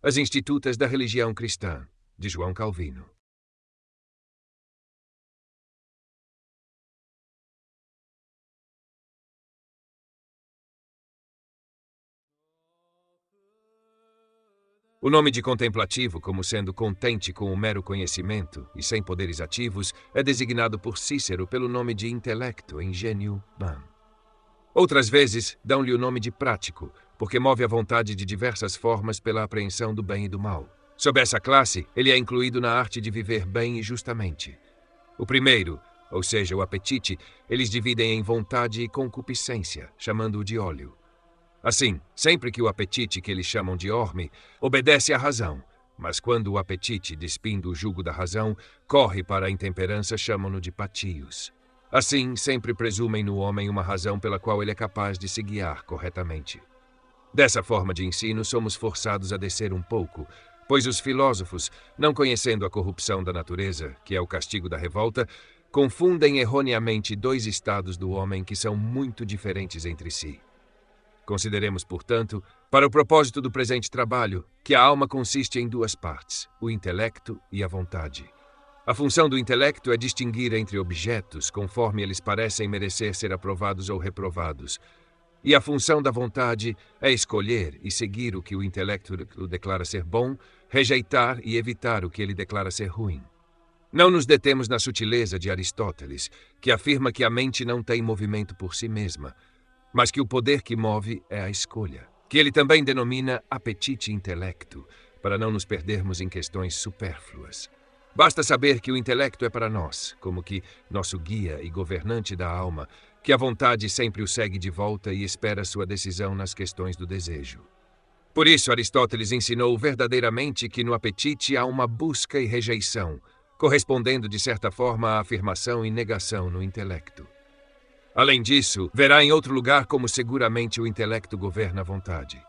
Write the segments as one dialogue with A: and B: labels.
A: As Institutas da Religião Cristã, de João Calvino. O nome de contemplativo, como sendo contente com o mero conhecimento e sem poderes ativos, é designado por Cícero pelo nome de intelecto, ingênio, ban. Outras vezes, dão-lhe o nome de prático, porque move a vontade de diversas formas pela apreensão do bem e do mal. Sob essa classe, ele é incluído na arte de viver bem e justamente. O primeiro, ou seja, o apetite, eles dividem em vontade e concupiscência, chamando-o de óleo. Assim, sempre que o apetite, que eles chamam de orme, obedece à razão, mas quando o apetite, despindo o jugo da razão, corre para a intemperança, chamam-no de patios. Assim, sempre presumem no homem uma razão pela qual ele é capaz de se guiar corretamente. Dessa forma de ensino, somos forçados a descer um pouco, pois os filósofos, não conhecendo a corrupção da natureza, que é o castigo da revolta, confundem erroneamente dois estados do homem que são muito diferentes entre si. Consideremos, portanto, para o propósito do presente trabalho, que a alma consiste em duas partes, o intelecto e a vontade. A função do intelecto é distinguir entre objetos, conforme eles parecem merecer ser aprovados ou reprovados. E a função da vontade é escolher e seguir o que o intelecto declara ser bom, rejeitar e evitar o que ele declara ser ruim. Não nos detemos na sutileza de Aristóteles, que afirma que a mente não tem movimento por si mesma, mas que o poder que move é a escolha, que ele também denomina apetite intelecto, para não nos perdermos em questões supérfluas. Basta saber que o intelecto é para nós, como que nosso guia e governante da alma, que a vontade sempre o segue de volta e espera sua decisão nas questões do desejo. Por isso, Aristóteles ensinou verdadeiramente que no apetite há uma busca e rejeição, correspondendo de certa forma à afirmação e negação no intelecto. Além disso, verá em outro lugar como seguramente o intelecto governa a vontade.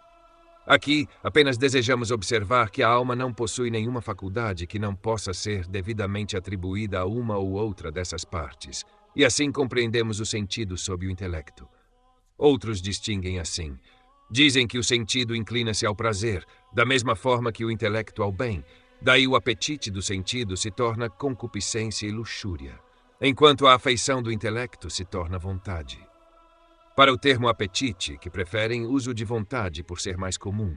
A: Aqui, apenas desejamos observar que a alma não possui nenhuma faculdade que não possa ser devidamente atribuída a uma ou outra dessas partes, e assim compreendemos o sentido sob o intelecto. Outros distinguem assim. Dizem que o sentido inclina-se ao prazer, da mesma forma que o intelecto ao bem, daí o apetite do sentido se torna concupiscência e luxúria, enquanto a afeição do intelecto se torna vontade. Para o termo apetite, que preferem, uso de vontade por ser mais comum.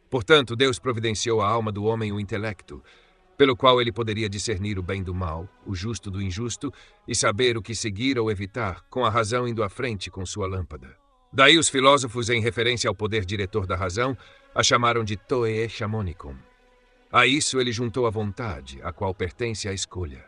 A: Portanto, Deus providenciou à alma do homem o intelecto, pelo qual ele poderia discernir o bem do mal, o justo do injusto, e saber o que seguir ou evitar, com a razão indo à frente com sua lâmpada. Daí os filósofos, em referência ao poder diretor da razão, a chamaram de toe chamonicum. A isso ele juntou a vontade, a qual pertence à escolha.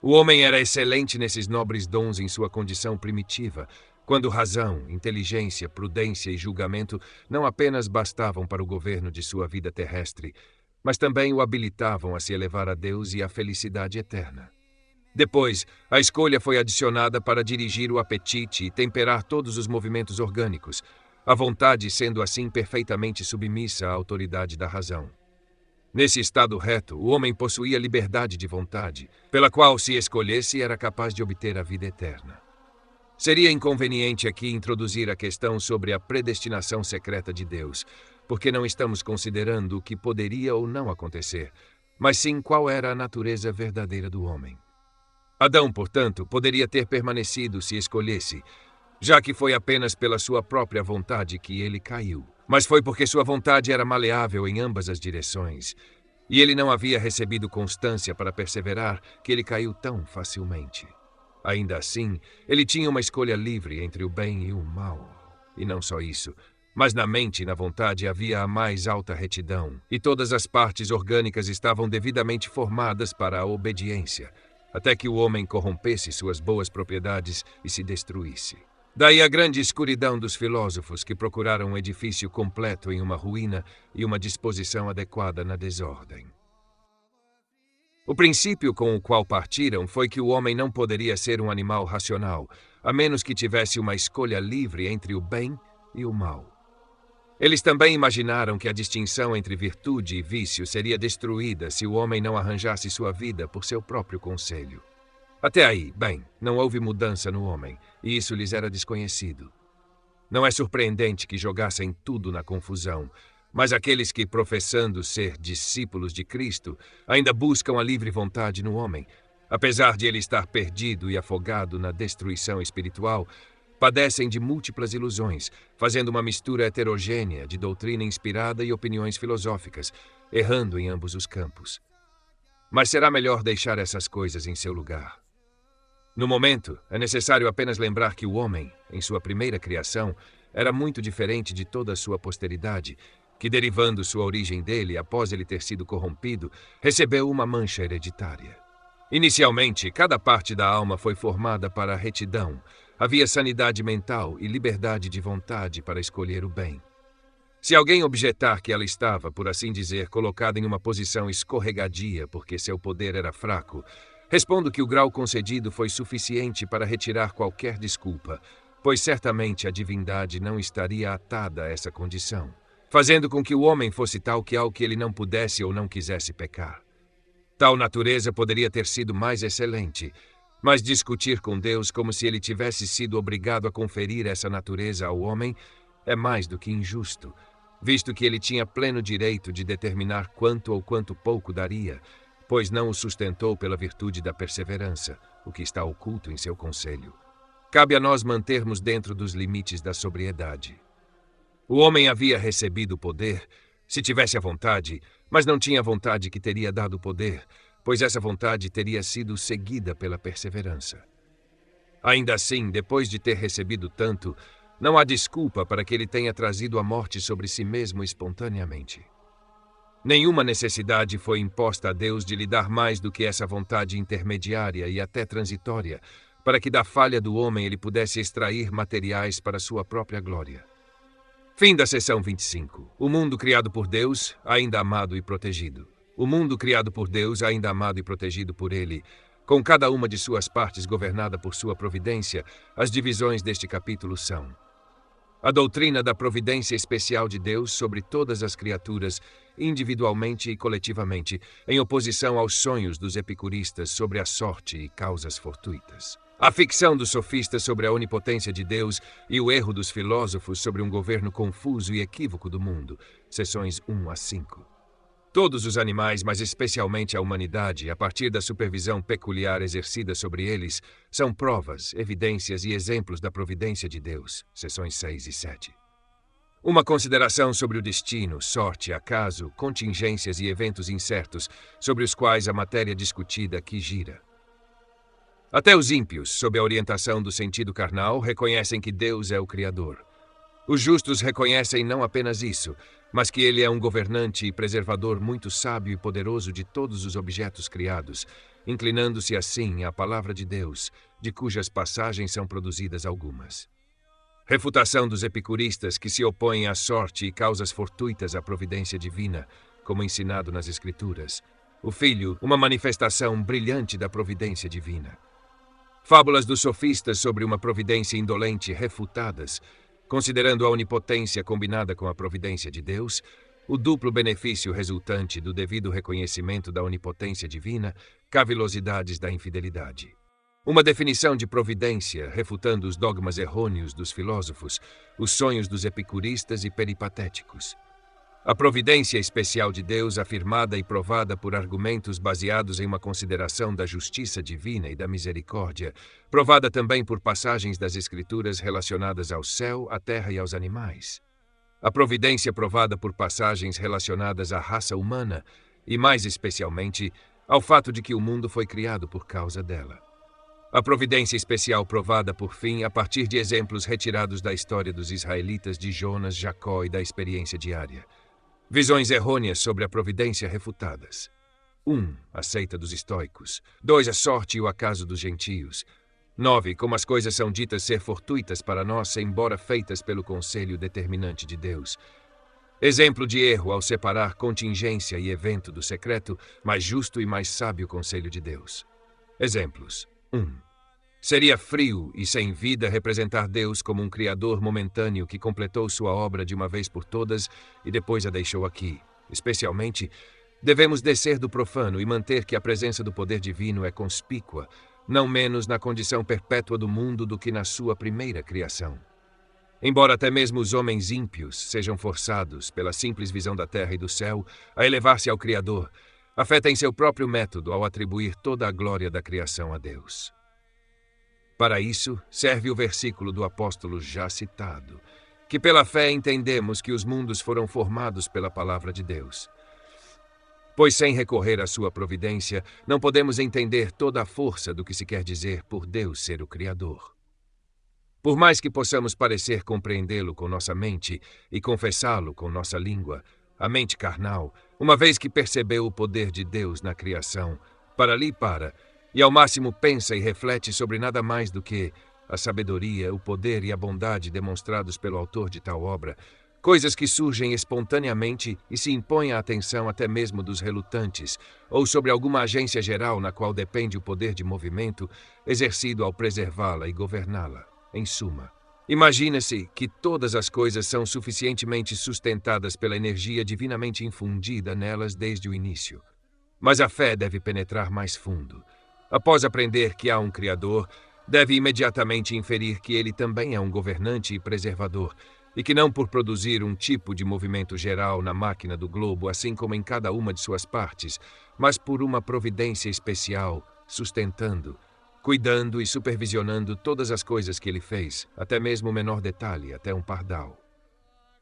A: O homem era excelente nesses nobres dons em sua condição primitiva, quando razão, inteligência, prudência e julgamento não apenas bastavam para o governo de sua vida terrestre, mas também o habilitavam a se elevar a Deus e à felicidade eterna. Depois, a escolha foi adicionada para dirigir o apetite e temperar todos os movimentos orgânicos, a vontade sendo assim perfeitamente submissa à autoridade da razão. Nesse estado reto, o homem possuía liberdade de vontade, pela qual, se escolhesse, era capaz de obter a vida eterna. Seria inconveniente aqui introduzir a questão sobre a predestinação secreta de Deus, porque não estamos considerando o que poderia ou não acontecer, mas sim qual era a natureza verdadeira do homem. Adão, portanto, poderia ter permanecido se escolhesse, já que foi apenas pela sua própria vontade que ele caiu. Mas foi porque sua vontade era maleável em ambas as direções, e ele não havia recebido constância para perseverar que ele caiu tão facilmente. Ainda assim, ele tinha uma escolha livre entre o bem e o mal. E não só isso, mas na mente e na vontade havia a mais alta retidão, e todas as partes orgânicas estavam devidamente formadas para a obediência, até que o homem corrompesse suas boas propriedades e se destruísse. Daí a grande escuridão dos filósofos que procuraram um edifício completo em uma ruína e uma disposição adequada na desordem. O princípio com o qual partiram foi que o homem não poderia ser um animal racional, a menos que tivesse uma escolha livre entre o bem e o mal. Eles também imaginaram que a distinção entre virtude e vício seria destruída se o homem não arranjasse sua vida por seu próprio conselho. Até aí, bem, não houve mudança no homem, e isso lhes era desconhecido. Não é surpreendente que jogassem tudo na confusão, Mas aqueles que, professando ser discípulos de Cristo, ainda buscam a livre vontade no homem, apesar de ele estar perdido e afogado na destruição espiritual, padecem de múltiplas ilusões, fazendo uma mistura heterogênea de doutrina inspirada e opiniões filosóficas, errando em ambos os campos. Mas será melhor deixar essas coisas em seu lugar. No momento, é necessário apenas lembrar que o homem, em sua primeira criação, era muito diferente de toda a sua posteridade, que, derivando sua origem dele após ele ter sido corrompido, recebeu uma mancha hereditária. Inicialmente, cada parte da alma foi formada para a retidão. Havia sanidade mental e liberdade de vontade para escolher o bem. Se alguém objetar que ela estava, por assim dizer, colocada em uma posição escorregadia porque seu poder era fraco, respondo que o grau concedido foi suficiente para retirar qualquer desculpa, pois certamente a divindade não estaria atada a essa condição, fazendo com que o homem fosse tal que ele não pudesse ou não quisesse pecar. Tal natureza poderia ter sido mais excelente, mas discutir com Deus como se ele tivesse sido obrigado a conferir essa natureza ao homem é mais do que injusto, visto que ele tinha pleno direito de determinar quanto ou quanto pouco daria, pois não o sustentou pela virtude da perseverança, o que está oculto em seu conselho. Cabe a nós mantermos dentro dos limites da sobriedade. O homem havia recebido o poder, se tivesse a vontade, mas não tinha a vontade que teria dado o poder, pois essa vontade teria sido seguida pela perseverança. Ainda assim, depois de ter recebido tanto, não há desculpa para que ele tenha trazido a morte sobre si mesmo espontaneamente. Nenhuma necessidade foi imposta a Deus de lhe dar mais do que essa vontade intermediária e até transitória, para que da falha do homem ele pudesse extrair materiais para sua própria glória. Fim da seção 25. O mundo criado por Deus, ainda amado e protegido. O mundo criado por Deus, ainda amado e protegido por Ele, com cada uma de suas partes governada por sua providência, as divisões deste capítulo são: a doutrina da providência especial de Deus sobre todas as criaturas, individualmente e coletivamente, em oposição aos sonhos dos epicuristas sobre a sorte e causas fortuitas. A ficção dos sofistas sobre a onipotência de Deus e o erro dos filósofos sobre um governo confuso e equívoco do mundo, seções 1 a 5. Todos os animais, mas especialmente a humanidade, a partir da supervisão peculiar exercida sobre eles, são provas, evidências e exemplos da providência de Deus, seções 6 e 7. Uma consideração sobre o destino, sorte, acaso, contingências e eventos incertos, sobre os quais a matéria discutida aqui gira. Até os ímpios, sob a orientação do sentido carnal, reconhecem que Deus é o Criador. Os justos reconhecem não apenas isso, mas que ele é um governante e preservador muito sábio e poderoso de todos os objetos criados, inclinando-se assim à palavra de Deus, de cujas passagens são produzidas algumas. Refutação dos epicuristas que se opõem à sorte e causas fortuitas à providência divina, como ensinado nas Escrituras. O Filho, uma manifestação brilhante da providência divina. Fábulas dos sofistas sobre uma providência indolente refutadas, considerando a onipotência combinada com a providência de Deus, o duplo benefício resultante do devido reconhecimento da onipotência divina, cavilosidades da infidelidade. Uma definição de providência, refutando os dogmas errôneos dos filósofos, os sonhos dos epicuristas e peripatéticos. A providência especial de Deus, afirmada e provada por argumentos baseados em uma consideração da justiça divina e da misericórdia, provada também por passagens das Escrituras relacionadas ao céu, à terra e aos animais. A providência provada por passagens relacionadas à raça humana e, mais especialmente, ao fato de que o mundo foi criado por causa dela. A providência especial provada, por fim, a partir de exemplos retirados da história dos israelitas, de Jonas, Jacó e da experiência diária. Visões errôneas sobre a providência refutadas. 1. A seita dos estoicos. 2. A sorte e o acaso dos gentios. 9. Como as coisas são ditas ser fortuitas para nós, embora feitas pelo conselho determinante de Deus. Exemplo de erro ao separar contingência e evento do secreto, mais justo e mais sábio conselho de Deus. Exemplos. 1. Seria frio e sem vida representar Deus como um criador momentâneo que completou sua obra de uma vez por todas e depois a deixou aqui. Especialmente, devemos descer do profano e manter que a presença do poder divino é conspícua, não menos na condição perpétua do mundo do que na sua primeira criação. Embora até mesmo os homens ímpios sejam forçados, pela simples visão da terra e do céu, a elevar-se ao Criador, a fé tem seu próprio método ao atribuir toda a glória da criação a Deus. Para isso, serve o versículo do apóstolo já citado, que pela fé entendemos que os mundos foram formados pela palavra de Deus. Pois sem recorrer à sua providência, não podemos entender toda a força do que se quer dizer por Deus ser o Criador. Por mais que possamos parecer compreendê-lo com nossa mente e confessá-lo com nossa língua, a mente carnal, uma vez que percebeu o poder de Deus na criação, para ali para, e ao máximo pensa e reflete sobre nada mais do que a sabedoria, o poder e a bondade demonstrados pelo autor de tal obra, coisas que surgem espontaneamente e se impõem à atenção até mesmo dos relutantes, ou sobre alguma agência geral na qual depende o poder de movimento exercido ao preservá-la e governá-la. Em suma, imagina-se que todas as coisas são suficientemente sustentadas pela energia divinamente infundida nelas desde o início. Mas a fé deve penetrar mais fundo. Após aprender que há um Criador, deve imediatamente inferir que ele também é um governante e preservador, e que não por produzir um tipo de movimento geral na máquina do globo, assim como em cada uma de suas partes, mas por uma providência especial, sustentando, cuidando e supervisionando todas as coisas que ele fez, até mesmo o menor detalhe, até um pardal.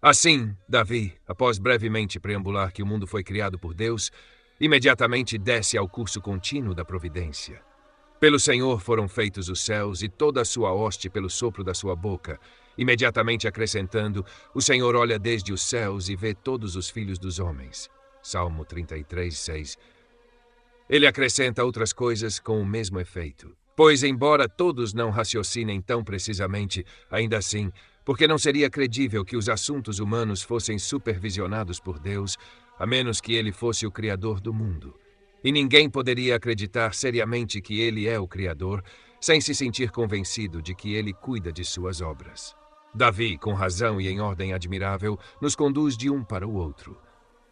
A: Assim, Davi, após brevemente preambular que o mundo foi criado por Deus, imediatamente desce ao curso contínuo da providência. Pelo Senhor foram feitos os céus e toda a sua hoste pelo sopro da sua boca. Imediatamente acrescentando, o Senhor olha desde os céus e vê todos os filhos dos homens. Salmo 33, 6. Ele acrescenta outras coisas com o mesmo efeito. Pois, embora todos não raciocinem tão precisamente, ainda assim, porque não seria credível que os assuntos humanos fossem supervisionados por Deus, a menos que ele fosse o Criador do mundo. E ninguém poderia acreditar seriamente que ele é o Criador, sem se sentir convencido de que ele cuida de suas obras. Davi, com razão e em ordem admirável, nos conduz de um para o outro.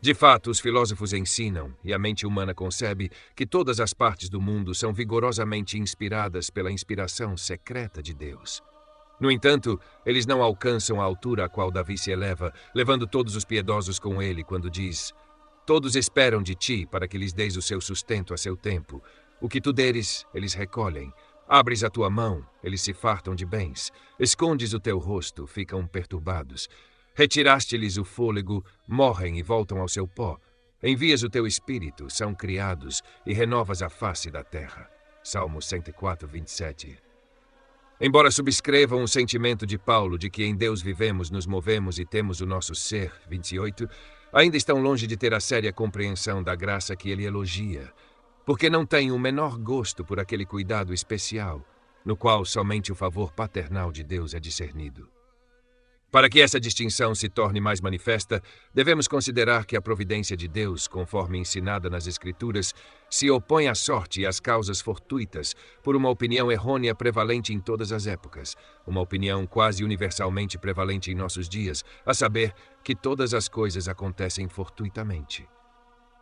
A: De fato, os filósofos ensinam, e a mente humana concebe, que todas as partes do mundo são vigorosamente inspiradas pela inspiração secreta de Deus. No entanto, eles não alcançam a altura a qual Davi se eleva, levando todos os piedosos com ele, quando diz: todos esperam de ti para que lhes deis o seu sustento a seu tempo. O que tu deres, eles recolhem. Abres a tua mão, eles se fartam de bens. Escondes o teu rosto, ficam perturbados. Retiraste-lhes o fôlego, morrem e voltam ao seu pó. Envias o teu espírito, são criados, e renovas a face da terra. Salmo 104, 27. Embora subscrevam o sentimento de Paulo de que em Deus vivemos, nos movemos e temos o nosso ser, 28, ainda estão longe de ter a séria compreensão da graça que ele elogia, porque não têm o menor gosto por aquele cuidado especial, no qual somente o favor paternal de Deus é discernido. Para que essa distinção se torne mais manifesta, devemos considerar que a providência de Deus, conforme ensinada nas Escrituras, se opõe à sorte e às causas fortuitas por uma opinião errônea prevalente em todas as épocas, uma opinião quase universalmente prevalente em nossos dias, a saber, que todas as coisas acontecem fortuitamente.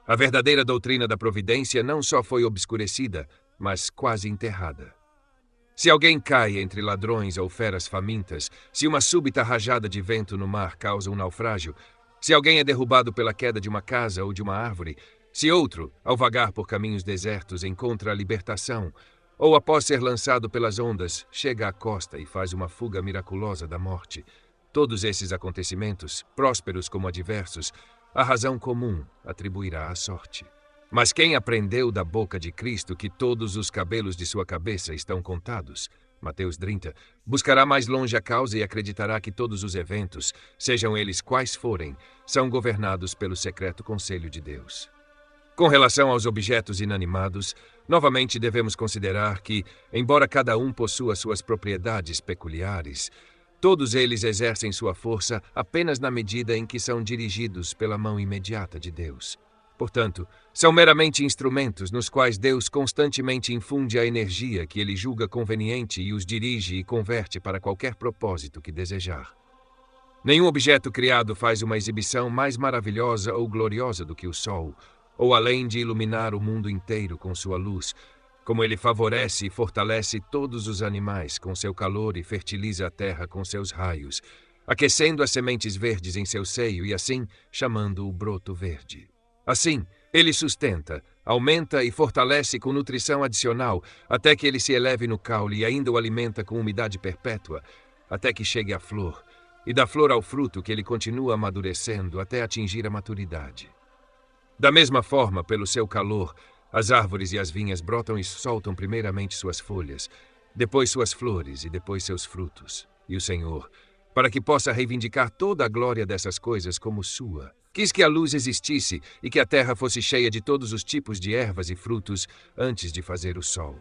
A: A verdadeira doutrina da providência não só foi obscurecida, mas quase enterrada. Se alguém cai entre ladrões ou feras famintas, se uma súbita rajada de vento no mar causa um naufrágio, se alguém é derrubado pela queda de uma casa ou de uma árvore, se outro, ao vagar por caminhos desertos, encontra a libertação, ou após ser lançado pelas ondas, chega à costa e faz uma fuga miraculosa da morte, todos esses acontecimentos, prósperos como adversos, a razão comum atribuirá à sorte. Mas quem aprendeu da boca de Cristo que todos os cabelos de sua cabeça estão contados, Mateus 30, buscará mais longe a causa e acreditará que todos os eventos, sejam eles quais forem, são governados pelo secreto conselho de Deus. Com relação aos objetos inanimados, novamente devemos considerar que, embora cada um possua suas propriedades peculiares, todos eles exercem sua força apenas na medida em que são dirigidos pela mão imediata de Deus. Portanto, são meramente instrumentos nos quais Deus constantemente infunde a energia que ele julga conveniente e os dirige e converte para qualquer propósito que desejar. Nenhum objeto criado faz uma exibição mais maravilhosa ou gloriosa do que o sol, ou além de iluminar o mundo inteiro com sua luz, como ele favorece e fortalece todos os animais com seu calor e fertiliza a terra com seus raios, aquecendo as sementes verdes em seu seio e assim chamando o broto verde. Assim, ele sustenta, aumenta e fortalece com nutrição adicional até que ele se eleve no caule e ainda o alimenta com umidade perpétua, até que chegue à flor, e da flor ao fruto que ele continua amadurecendo até atingir a maturidade. Da mesma forma, pelo seu calor, as árvores e as vinhas brotam e soltam primeiramente suas folhas, depois suas flores e depois seus frutos. E o Senhor, para que possa reivindicar toda a glória dessas coisas como sua, quis que a luz existisse e que a terra fosse cheia de todos os tipos de ervas e frutos antes de fazer o sol.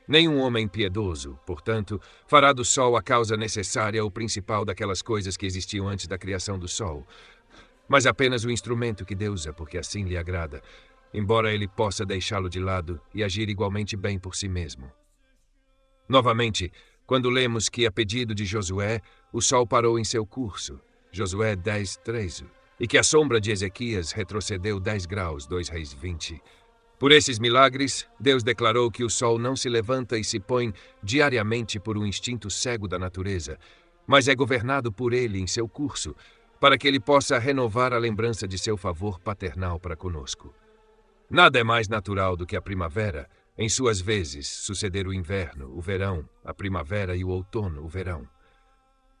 A: Nenhum homem piedoso, portanto, fará do sol a causa necessária ou principal daquelas coisas que existiam antes da criação do sol, mas apenas o instrumento que Deus usa porque assim lhe agrada, embora ele possa deixá-lo de lado e agir igualmente bem por si mesmo. Novamente, quando lemos que, a pedido de Josué, o sol parou em seu curso, Josué 10:13, e que a sombra de Ezequias retrocedeu 10 graus, 2 Reis 20. Por esses milagres, Deus declarou que o sol não se levanta e se põe diariamente por um instinto cego da natureza, mas é governado por ele em seu curso, para que ele possa renovar a lembrança de seu favor paternal para conosco. Nada é mais natural do que a primavera, em suas vezes, suceder o inverno, o verão, a primavera e o outono, o verão.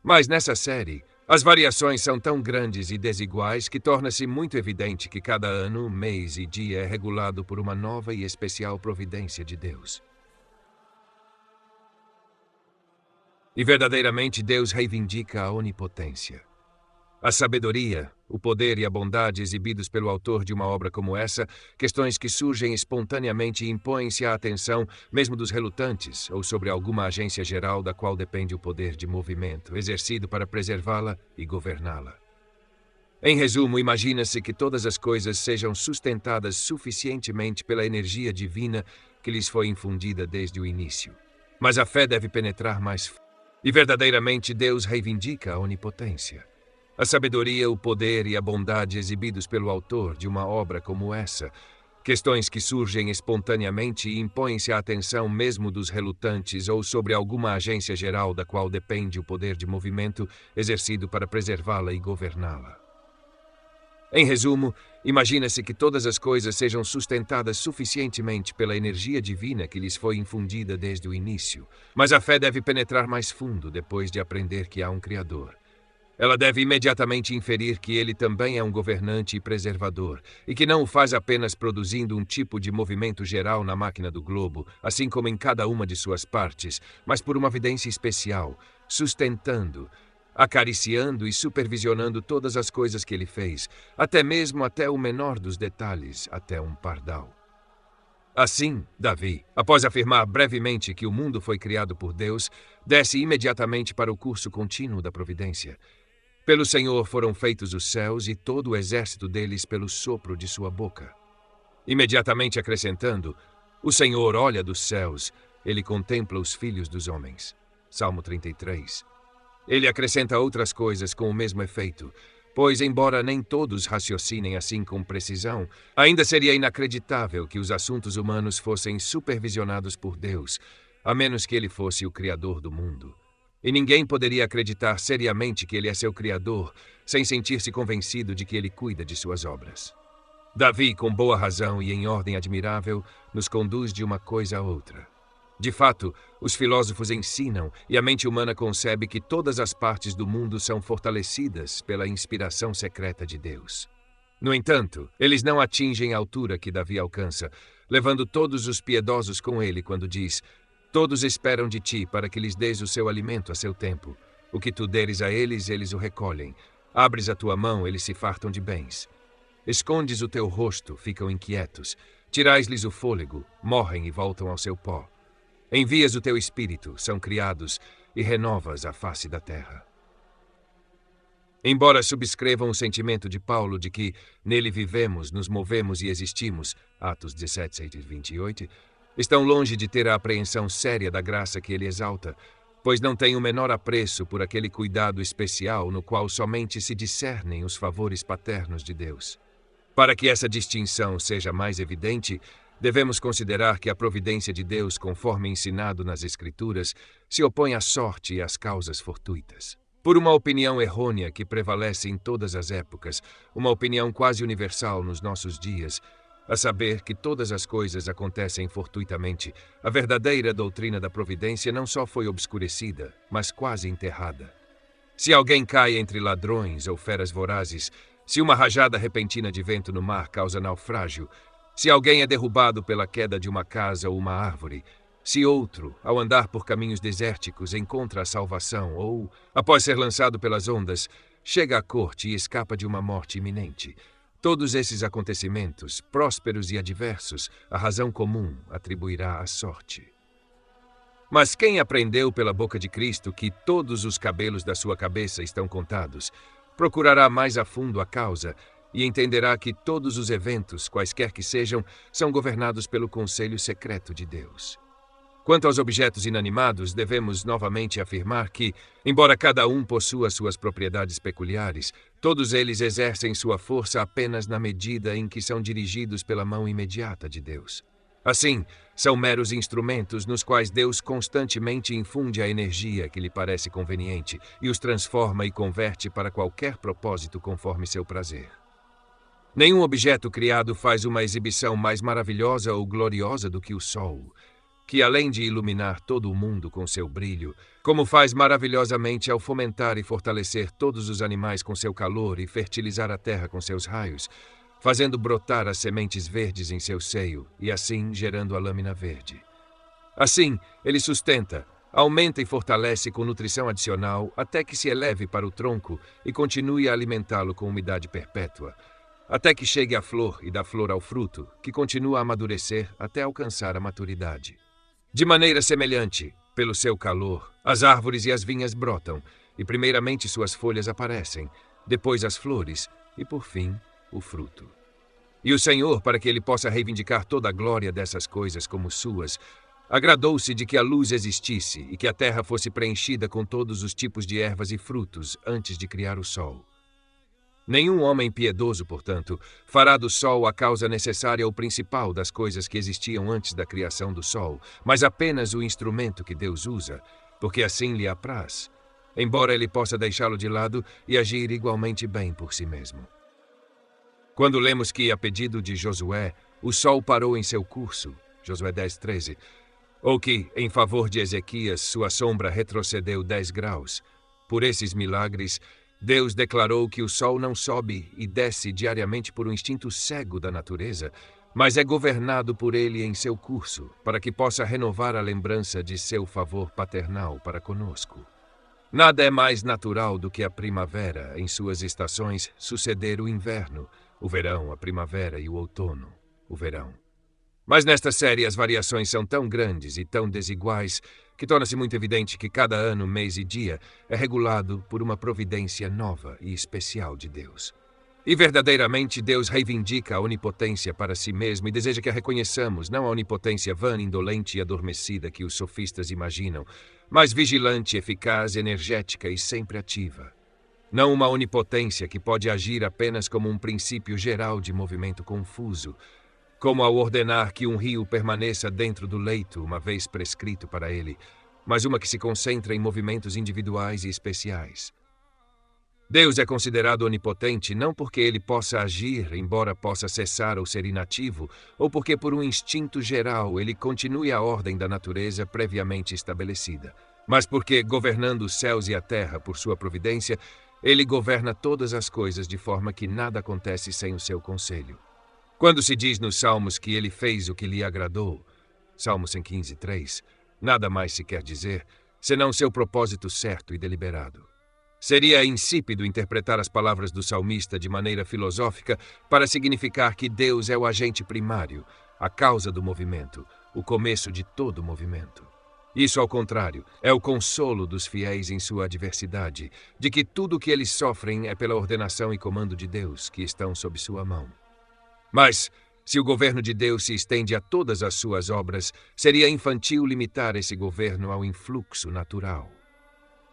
A: Mas nessa série, as variações são tão grandes e desiguais que torna-se muito evidente que cada ano, mês e dia é regulado por uma nova e especial providência de Deus. E verdadeiramente Deus reivindica a onipotência. A sabedoria, o poder e a bondade exibidos pelo autor de uma obra como essa, questões que surgem espontaneamente e impõem-se à atenção, mesmo dos relutantes, ou sobre alguma agência geral da qual depende o poder de movimento, exercido para preservá-la e governá-la. Em resumo, imagina-se que todas as coisas sejam sustentadas suficientemente pela energia divina que lhes foi infundida desde o início. Mas a fé deve penetrar mais fundo. E verdadeiramente Deus reivindica a onipotência. A sabedoria, o poder e a bondade exibidos pelo autor de uma obra como essa, questões que surgem espontaneamente e impõem-se à atenção mesmo dos relutantes ou sobre alguma agência geral da qual depende o poder de movimento exercido para preservá-la e governá-la. Em resumo, imagina-se que todas as coisas sejam sustentadas suficientemente pela energia divina que lhes foi infundida desde o início, mas a fé deve penetrar mais fundo depois de aprender que há um Criador. Ela deve imediatamente inferir que ele também é um governante e preservador, e que não o faz apenas produzindo um tipo de movimento geral na máquina do globo, assim como em cada uma de suas partes, mas por uma vidência especial, sustentando, acariciando e supervisionando todas as coisas que ele fez, até o menor dos detalhes, até um pardal. Assim, Davi, após afirmar brevemente que o mundo foi criado por Deus, desce imediatamente para o curso contínuo da providência. Pelo Senhor foram feitos os céus e todo o exército deles pelo sopro de sua boca. Imediatamente acrescentando, o Senhor olha dos céus, ele contempla os filhos dos homens. Salmo 33. Ele acrescenta outras coisas com o mesmo efeito, pois, embora nem todos raciocinem assim com precisão, ainda seria inacreditável que os assuntos humanos fossem supervisionados por Deus, a menos que ele fosse o Criador do mundo. E ninguém poderia acreditar seriamente que ele é seu Criador, sem sentir-se convencido de que ele cuida de suas obras. Davi, com boa razão e em ordem admirável, nos conduz de uma coisa a outra. De fato, os filósofos ensinam e a mente humana concebe que todas as partes do mundo são fortalecidas pela inspiração secreta de Deus. No entanto, eles não atingem a altura que Davi alcança, levando todos os piedosos com ele quando diz: todos esperam de ti para que lhes des o seu alimento a seu tempo. O que tu deres a eles, eles o recolhem. Abres a tua mão, eles se fartam de bens. Escondes o teu rosto, ficam inquietos. Tirais-lhes o fôlego, morrem e voltam ao seu pó. Envias o teu espírito, são criados, e renovas a face da terra. Embora subscrevam o sentimento de Paulo de que nele vivemos, nos movemos e existimos, Atos 17, 28, estão longe de ter a apreensão séria da graça que ele exalta, pois não têm o menor apreço por aquele cuidado especial no qual somente se discernem os favores paternos de Deus. Para que essa distinção seja mais evidente, devemos considerar que a providência de Deus, conforme ensinado nas Escrituras, se opõe à sorte e às causas fortuitas. por uma opinião errônea que prevalece em todas as épocas, uma opinião quase universal nos nossos dias, a saber que todas as coisas acontecem fortuitamente, a verdadeira doutrina da providência não só foi obscurecida, mas quase enterrada. Se alguém cai entre ladrões ou feras vorazes, se uma rajada repentina de vento no mar causa naufrágio, se alguém é derrubado pela queda de uma casa ou uma árvore, se outro, ao andar por caminhos desérticos, encontra a salvação ou, após ser lançado pelas ondas, chega à corte e escapa de uma morte iminente, todos esses acontecimentos, prósperos e adversos, a razão comum atribuirá à sorte. Mas quem aprendeu pela boca de Cristo que todos os cabelos da sua cabeça estão contados, procurará mais a fundo a causa e entenderá que todos os eventos, quaisquer que sejam, são governados pelo conselho secreto de Deus. Quanto aos objetos inanimados, devemos novamente afirmar que, embora cada um possua suas propriedades peculiares, todos eles exercem sua força apenas na medida em que são dirigidos pela mão imediata de Deus. Assim, são meros instrumentos nos quais Deus constantemente infunde a energia que lhe parece conveniente e os transforma e converte para qualquer propósito conforme seu prazer. Nenhum objeto criado faz uma exibição mais maravilhosa ou gloriosa do que o Sol, que além de iluminar todo o mundo com seu brilho, como faz maravilhosamente ao fomentar e fortalecer todos os animais com seu calor e fertilizar a terra com seus raios, fazendo brotar as sementes verdes em seu seio e assim gerando a lâmina verde. Assim, ele sustenta, aumenta e fortalece com nutrição adicional até que se eleve para o tronco e continue a alimentá-lo com umidade perpétua, até que chegue à flor e da flor ao fruto, que continua a amadurecer até alcançar a maturidade. De maneira semelhante, pelo seu calor, as árvores e as vinhas brotam, e primeiramente suas folhas aparecem, depois as flores, e por fim, o fruto. E o Senhor, para que ele possa reivindicar toda a glória dessas coisas como suas, agradou-se de que a luz existisse e que a terra fosse preenchida com todos os tipos de ervas e frutos antes de criar o sol. Nenhum homem piedoso, portanto, fará do sol a causa necessária ou principal das coisas que existiam antes da criação do sol, mas apenas o instrumento que Deus usa, porque assim lhe apraz, embora ele possa deixá-lo de lado e agir igualmente bem por si mesmo. Quando lemos que, a pedido de Josué, o sol parou em seu curso, Josué 10:13, ou que, em favor de Ezequias, sua sombra retrocedeu 10 graus, por esses milagres, Deus declarou que o sol não sobe e desce diariamente por um instinto cego da natureza, mas é governado por ele em seu curso, para que possa renovar a lembrança de seu favor paternal para conosco. Nada é mais natural do que a primavera, em suas estações, suceder o inverno, o verão, a primavera e o outono, o verão. Mas nesta série as variações são tão grandes e tão desiguais que torna-se muito evidente que cada ano, mês e dia é regulado por uma providência nova e especial de Deus. E verdadeiramente Deus reivindica a onipotência para si mesmo e deseja que a reconheçamos, não a onipotência vã, indolente e adormecida que os sofistas imaginam, mas vigilante, eficaz, energética e sempre ativa. Não uma onipotência que pode agir apenas como um princípio geral de movimento confuso, como ao ordenar que um rio permaneça dentro do leito uma vez prescrito para ele, mas uma que se concentra em movimentos individuais e especiais. Deus é considerado onipotente não porque ele possa agir, embora possa cessar ou ser inativo, ou porque por um instinto geral ele continue a ordem da natureza previamente estabelecida, mas porque, governando os céus e a terra por sua providência, ele governa todas as coisas de forma que nada acontece sem o seu conselho. Quando se diz nos Salmos que ele fez o que lhe agradou, Salmo 115:3, nada mais se quer dizer, senão seu propósito certo e deliberado. Seria insípido interpretar as palavras do salmista de maneira filosófica para significar que Deus é o agente primário, a causa do movimento, o começo de todo movimento. Isso, ao contrário, é o consolo dos fiéis em sua adversidade, de que tudo o que eles sofrem é pela ordenação e comando de Deus, que estão sob sua mão. Mas, se o governo de Deus se estende a todas as suas obras, seria infantil limitar esse governo ao influxo natural.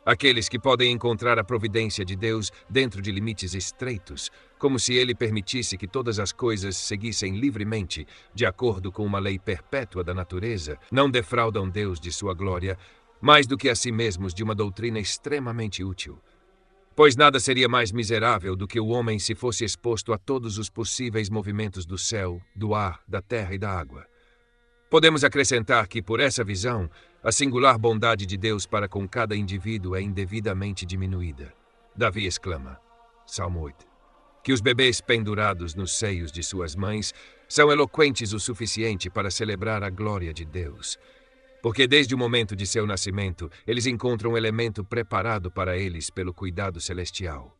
A: Aqueles que podem encontrar a providência de Deus dentro de limites estreitos, como se ele permitisse que todas as coisas seguissem livremente, de acordo com uma lei perpétua da natureza, não defraudam Deus de sua glória, mais do que a si mesmos de uma doutrina extremamente útil, Pois nada seria mais miserável do que o homem se fosse exposto a todos os possíveis movimentos do céu, do ar, da terra e da água. Podemos acrescentar que, por essa visão, a singular bondade de Deus para com cada indivíduo é indevidamente diminuída. Davi exclama, Salmo 8, que os bebês pendurados nos seios de suas mães são eloquentes o suficiente para celebrar a glória de Deus. Porque desde o momento de seu nascimento, eles encontram um elemento preparado para eles pelo cuidado celestial.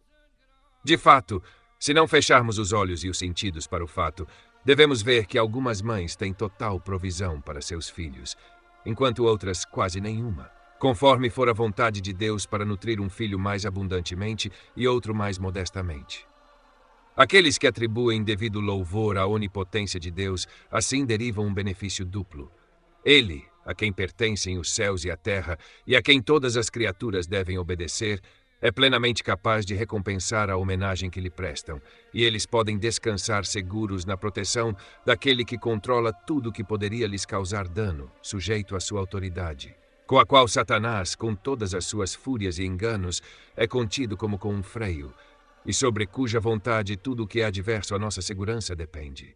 A: De fato, se não fecharmos os olhos e os sentidos para o fato, devemos ver que algumas mães têm total provisão para seus filhos, enquanto outras quase nenhuma, conforme for a vontade de Deus para nutrir um filho mais abundantemente e outro mais modestamente. Aqueles que atribuem devido louvor à onipotência de Deus, assim derivam um benefício duplo. Ele, a quem pertencem os céus e a terra, e a quem todas as criaturas devem obedecer, é plenamente capaz de recompensar a homenagem que lhe prestam, e eles podem descansar seguros na proteção daquele que controla tudo que poderia lhes causar dano, sujeito à sua autoridade, com a qual Satanás, com todas as suas fúrias e enganos, é contido como com um freio, e sobre cuja vontade tudo o que é adverso à nossa segurança depende.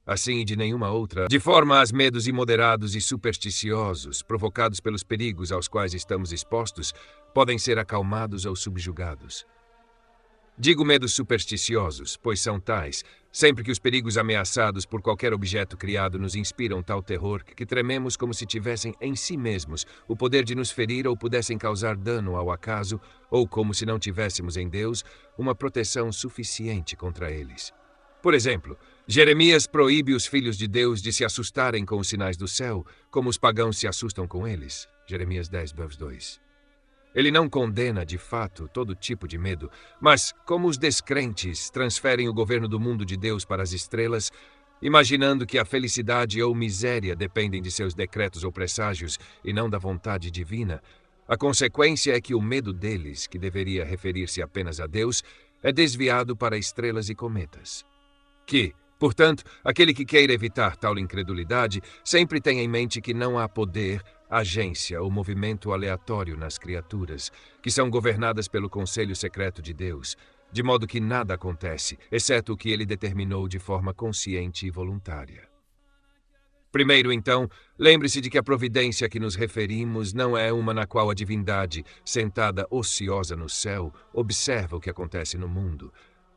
A: Assim e de nenhuma outra, de forma às medos imoderados e supersticiosos, provocados pelos perigos aos quais estamos expostos, podem ser acalmados ou subjugados. Digo medos supersticiosos, pois são tais, sempre que os perigos ameaçados por qualquer objeto criado nos inspiram tal terror que trememos como se tivessem em si mesmos o poder de nos ferir ou pudessem causar dano ao acaso, ou como se não tivéssemos em Deus uma proteção suficiente contra eles. Por exemplo, Jeremias proíbe os filhos de Deus de se assustarem com os sinais do céu, como os pagãos se assustam com eles. Jeremias 10, verso 2. Ele não condena, de fato, todo tipo de medo, mas, como os descrentes transferem o governo do mundo de Deus para as estrelas, imaginando que a felicidade ou miséria dependem de seus decretos ou presságios e não da vontade divina, a consequência é que o medo deles, que deveria referir-se apenas a Deus, é desviado para estrelas e cometas. Que, portanto, aquele que queira evitar tal incredulidade sempre tenha em mente que não há poder, agência ou movimento aleatório nas criaturas, que são governadas pelo conselho secreto de Deus, de modo que nada acontece, exceto o que ele determinou de forma consciente e voluntária. Primeiro, então, lembre-se de que a providência a que nos referimos não é uma na qual a divindade, sentada ociosa no céu, observa o que acontece no mundo,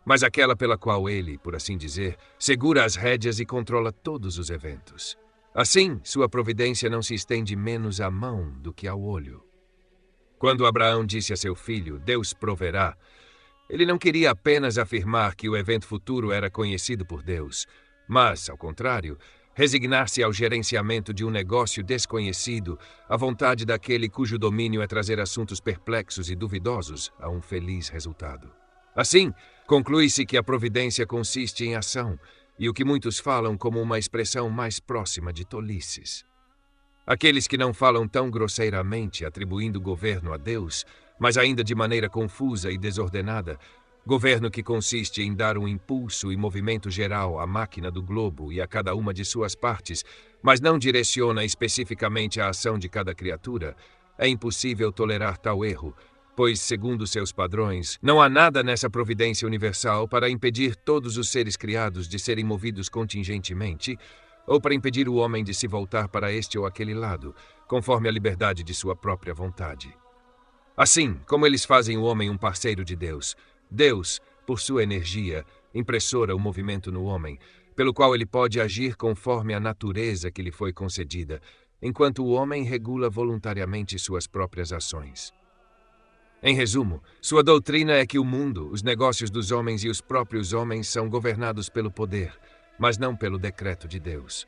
A: mas aquela pela qual ele, por assim dizer, segura as rédeas e controla todos os eventos. Assim, sua providência não se estende menos à mão do que ao olho. Quando Abraão disse a seu filho, Deus proverá, ele não queria apenas afirmar que o evento futuro era conhecido por Deus, mas, ao contrário, resignar-se ao gerenciamento de um negócio desconhecido, à vontade daquele cujo domínio é trazer assuntos perplexos e duvidosos a um feliz resultado. Assim, conclui-se que a providência consiste em ação, e o que muitos falam como uma expressão mais próxima de tolices. Aqueles que não falam tão grosseiramente atribuindo governo a Deus, mas ainda de maneira confusa e desordenada, governo que consiste em dar um impulso e movimento geral à máquina do globo e a cada uma de suas partes, mas não direciona especificamente a ação de cada criatura, é impossível tolerar tal erro, pois, segundo seus padrões, não há nada nessa providência universal para impedir todos os seres criados de serem movidos contingentemente, ou para impedir o homem de se voltar para este ou aquele lado, conforme a liberdade de sua própria vontade. Assim, como eles fazem o homem um parceiro de Deus, Deus, por sua energia, impressora o movimento no homem, pelo qual ele pode agir conforme a natureza que lhe foi concedida, enquanto o homem regula voluntariamente suas próprias ações. Em resumo, sua doutrina é que o mundo, os negócios dos homens e os próprios homens são governados pelo poder, mas não pelo decreto de Deus.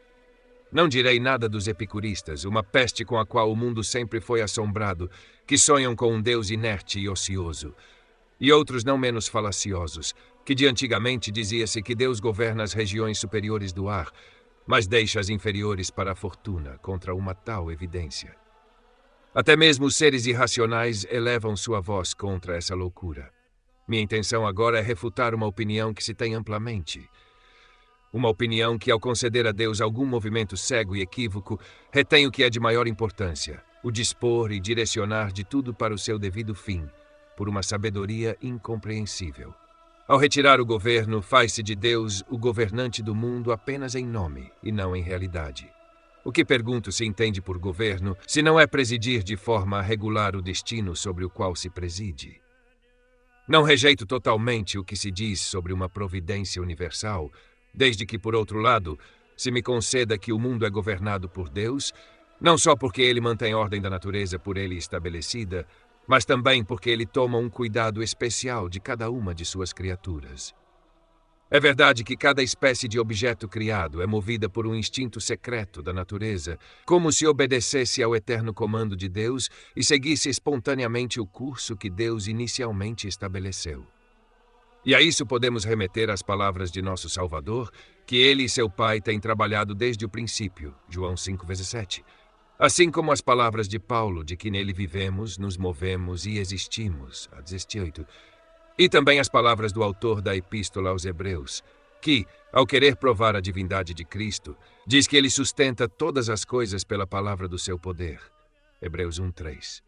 A: Não direi nada dos epicuristas, uma peste com a qual o mundo sempre foi assombrado, que sonham com um Deus inerte e ocioso, e outros não menos falaciosos, que de antigamente dizia-se que Deus governa as regiões superiores do ar, mas deixa as inferiores para a fortuna contra uma tal evidência. Até mesmo os seres irracionais elevam sua voz contra essa loucura. Minha intenção agora é refutar uma opinião que se tem amplamente. Uma opinião que, ao conceder a Deus algum movimento cego e equívoco, retém o que é de maior importância, o dispor e direcionar de tudo para o seu devido fim, por uma sabedoria incompreensível. Ao retirar o governo, faz-se de Deus o governante do mundo apenas em nome e não em realidade. O que pergunto se entende por governo, se não é presidir de forma a regular o destino sobre o qual se preside? Não rejeito totalmente o que se diz sobre uma providência universal, desde que, por outro lado, se me conceda que o mundo é governado por Deus, não só porque ele mantém a ordem da natureza por ele estabelecida, mas também porque ele toma um cuidado especial de cada uma de suas criaturas. É verdade que cada espécie de objeto criado é movida por um instinto secreto da natureza, como se obedecesse ao eterno comando de Deus e seguisse espontaneamente o curso que Deus inicialmente estabeleceu. E a isso podemos remeter às palavras de nosso Salvador, que ele e seu Pai têm trabalhado desde o princípio, João 5,7. Assim como as palavras de Paulo, de que nele vivemos, nos movemos e existimos, a 18. E também as palavras do autor da Epístola aos Hebreus, que, ao querer provar a divindade de Cristo, diz que ele sustenta todas as coisas pela palavra do seu poder. Hebreus 1:3.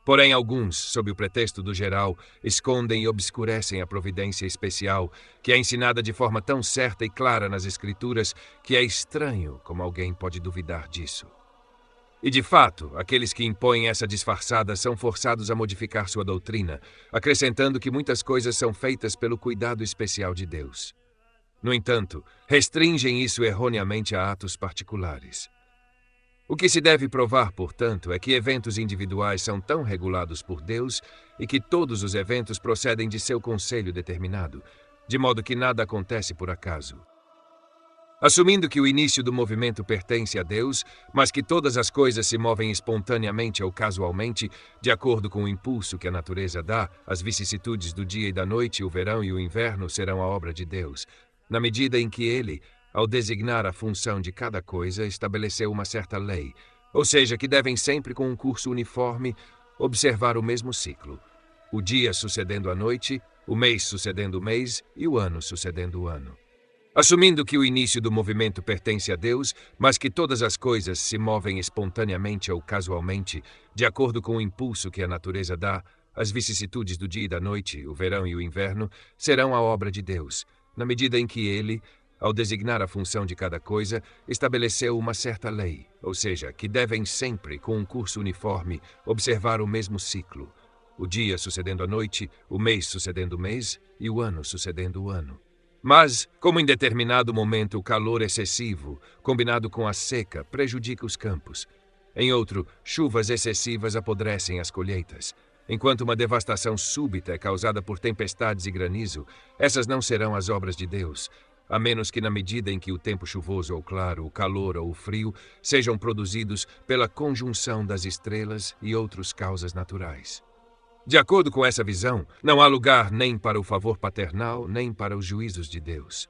A: Porém, alguns, sob o pretexto do geral, escondem e obscurecem a providência especial, que é ensinada de forma tão certa e clara nas Escrituras, que é estranho como alguém pode duvidar disso. E, de fato, aqueles que impõem essa disfarçada são forçados a modificar sua doutrina, acrescentando que muitas coisas são feitas pelo cuidado especial de Deus. No entanto, restringem isso erroneamente a atos particulares. O que se deve provar, portanto, é que eventos individuais são tão regulados por Deus e que todos os eventos procedem de seu conselho determinado, de modo que nada acontece por acaso. Assumindo que o início do movimento pertence a Deus, mas que todas as coisas se movem espontaneamente ou casualmente, de acordo com o impulso que a natureza dá, as vicissitudes do dia e da noite, o verão e o inverno serão a obra de Deus, na medida em que ele, ao designar a função de cada coisa, estabeleceu uma certa lei, ou seja, que devem sempre, com um curso uniforme, observar o mesmo ciclo, o dia sucedendo a noite, o mês sucedendo o mês e o ano sucedendo o ano. Assumindo que o início do movimento pertence a Deus, mas que todas as coisas se movem espontaneamente ou casualmente, de acordo com o impulso que a natureza dá, as vicissitudes do dia e da noite, o verão e o inverno, serão a obra de Deus, na medida em que ele, ao designar a função de cada coisa, estabeleceu uma certa lei, ou seja, que devem sempre, com um curso uniforme, observar o mesmo ciclo, o dia sucedendo a noite, o mês sucedendo o mês e o ano sucedendo o ano. Mas, como em determinado momento o calor excessivo, combinado com a seca, prejudica os campos, em outro, chuvas excessivas apodrecem as colheitas, enquanto uma devastação súbita é causada por tempestades e granizo, essas não serão as obras de Deus, a menos que na medida em que o tempo chuvoso ou claro, o calor ou o frio, sejam produzidos pela conjunção das estrelas e outras causas naturais. De acordo com essa visão, não há lugar nem para o favor paternal, nem para os juízos de Deus.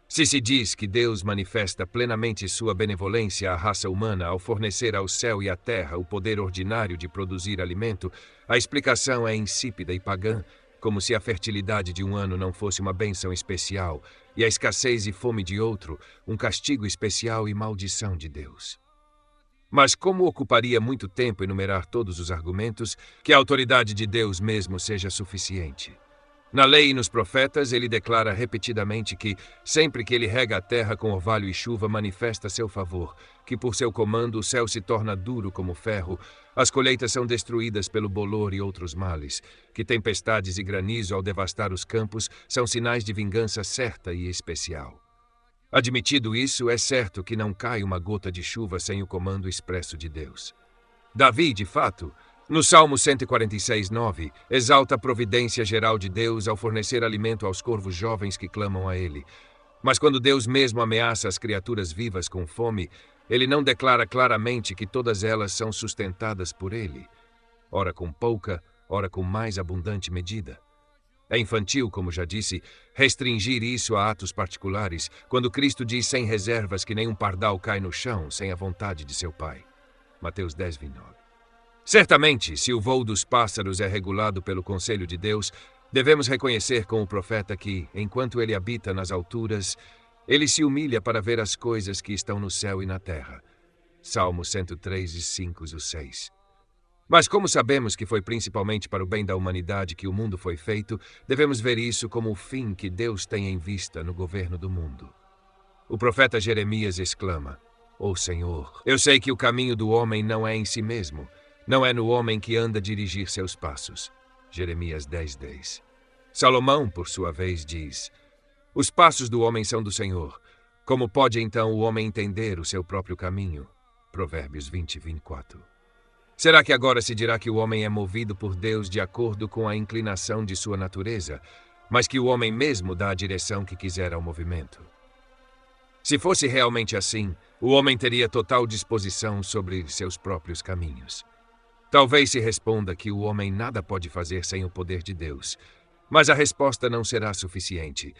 A: Se diz que Deus manifesta plenamente sua benevolência à raça humana ao fornecer ao céu e à terra o poder ordinário de produzir alimento, a explicação é insípida e pagã, como se a fertilidade de um ano não fosse uma bênção especial e a escassez e fome de outro um castigo especial e maldição de Deus. Mas como ocuparia muito tempo enumerar todos os argumentos, que a autoridade de Deus mesmo seja suficiente. Na lei e nos profetas, ele declara repetidamente que, sempre que ele rega a terra com orvalho e chuva, manifesta seu favor, que por seu comando o céu se torna duro como ferro, as colheitas são destruídas pelo bolor e outros males, que tempestades e granizo ao devastar os campos são sinais de vingança certa e especial. Admitido isso, é certo que não cai uma gota de chuva sem o comando expresso de Deus. Davi, de fato, no Salmo 146:9, exalta a providência geral de Deus ao fornecer alimento aos corvos jovens que clamam a ele. Mas quando Deus mesmo ameaça as criaturas vivas com fome, ele não declara claramente que todas elas são sustentadas por ele, ora com pouca, ora com mais abundante medida. É infantil, como já disse, restringir isso a atos particulares, quando Cristo diz sem reservas que nenhum pardal cai no chão sem a vontade de seu Pai. Mateus 10:29. Certamente, se o voo dos pássaros é regulado pelo conselho de Deus, devemos reconhecer com o profeta que, enquanto ele habita nas alturas, ele se humilha para ver as coisas que estão no céu e na terra. Salmo 103, 5 e 6. Mas como sabemos que foi principalmente para o bem da humanidade que o mundo foi feito, devemos ver isso como o fim que Deus tem em vista no governo do mundo. O profeta Jeremias exclama: "Ó Senhor, eu sei que o caminho do homem não é em si mesmo, não é no homem que anda a dirigir seus passos." Jeremias 10:10. Salomão, por sua vez, diz: "Os passos do homem são do Senhor. Como pode então o homem entender o seu próprio caminho?" Provérbios 20:24. Será que agora se dirá que o homem é movido por Deus de acordo com a inclinação de sua natureza, mas que o homem mesmo dá a direção que quiser ao movimento? Se fosse realmente assim, o homem teria total disposição sobre seus próprios caminhos. Talvez se responda que o homem nada pode fazer sem o poder de Deus, mas a resposta não será suficiente,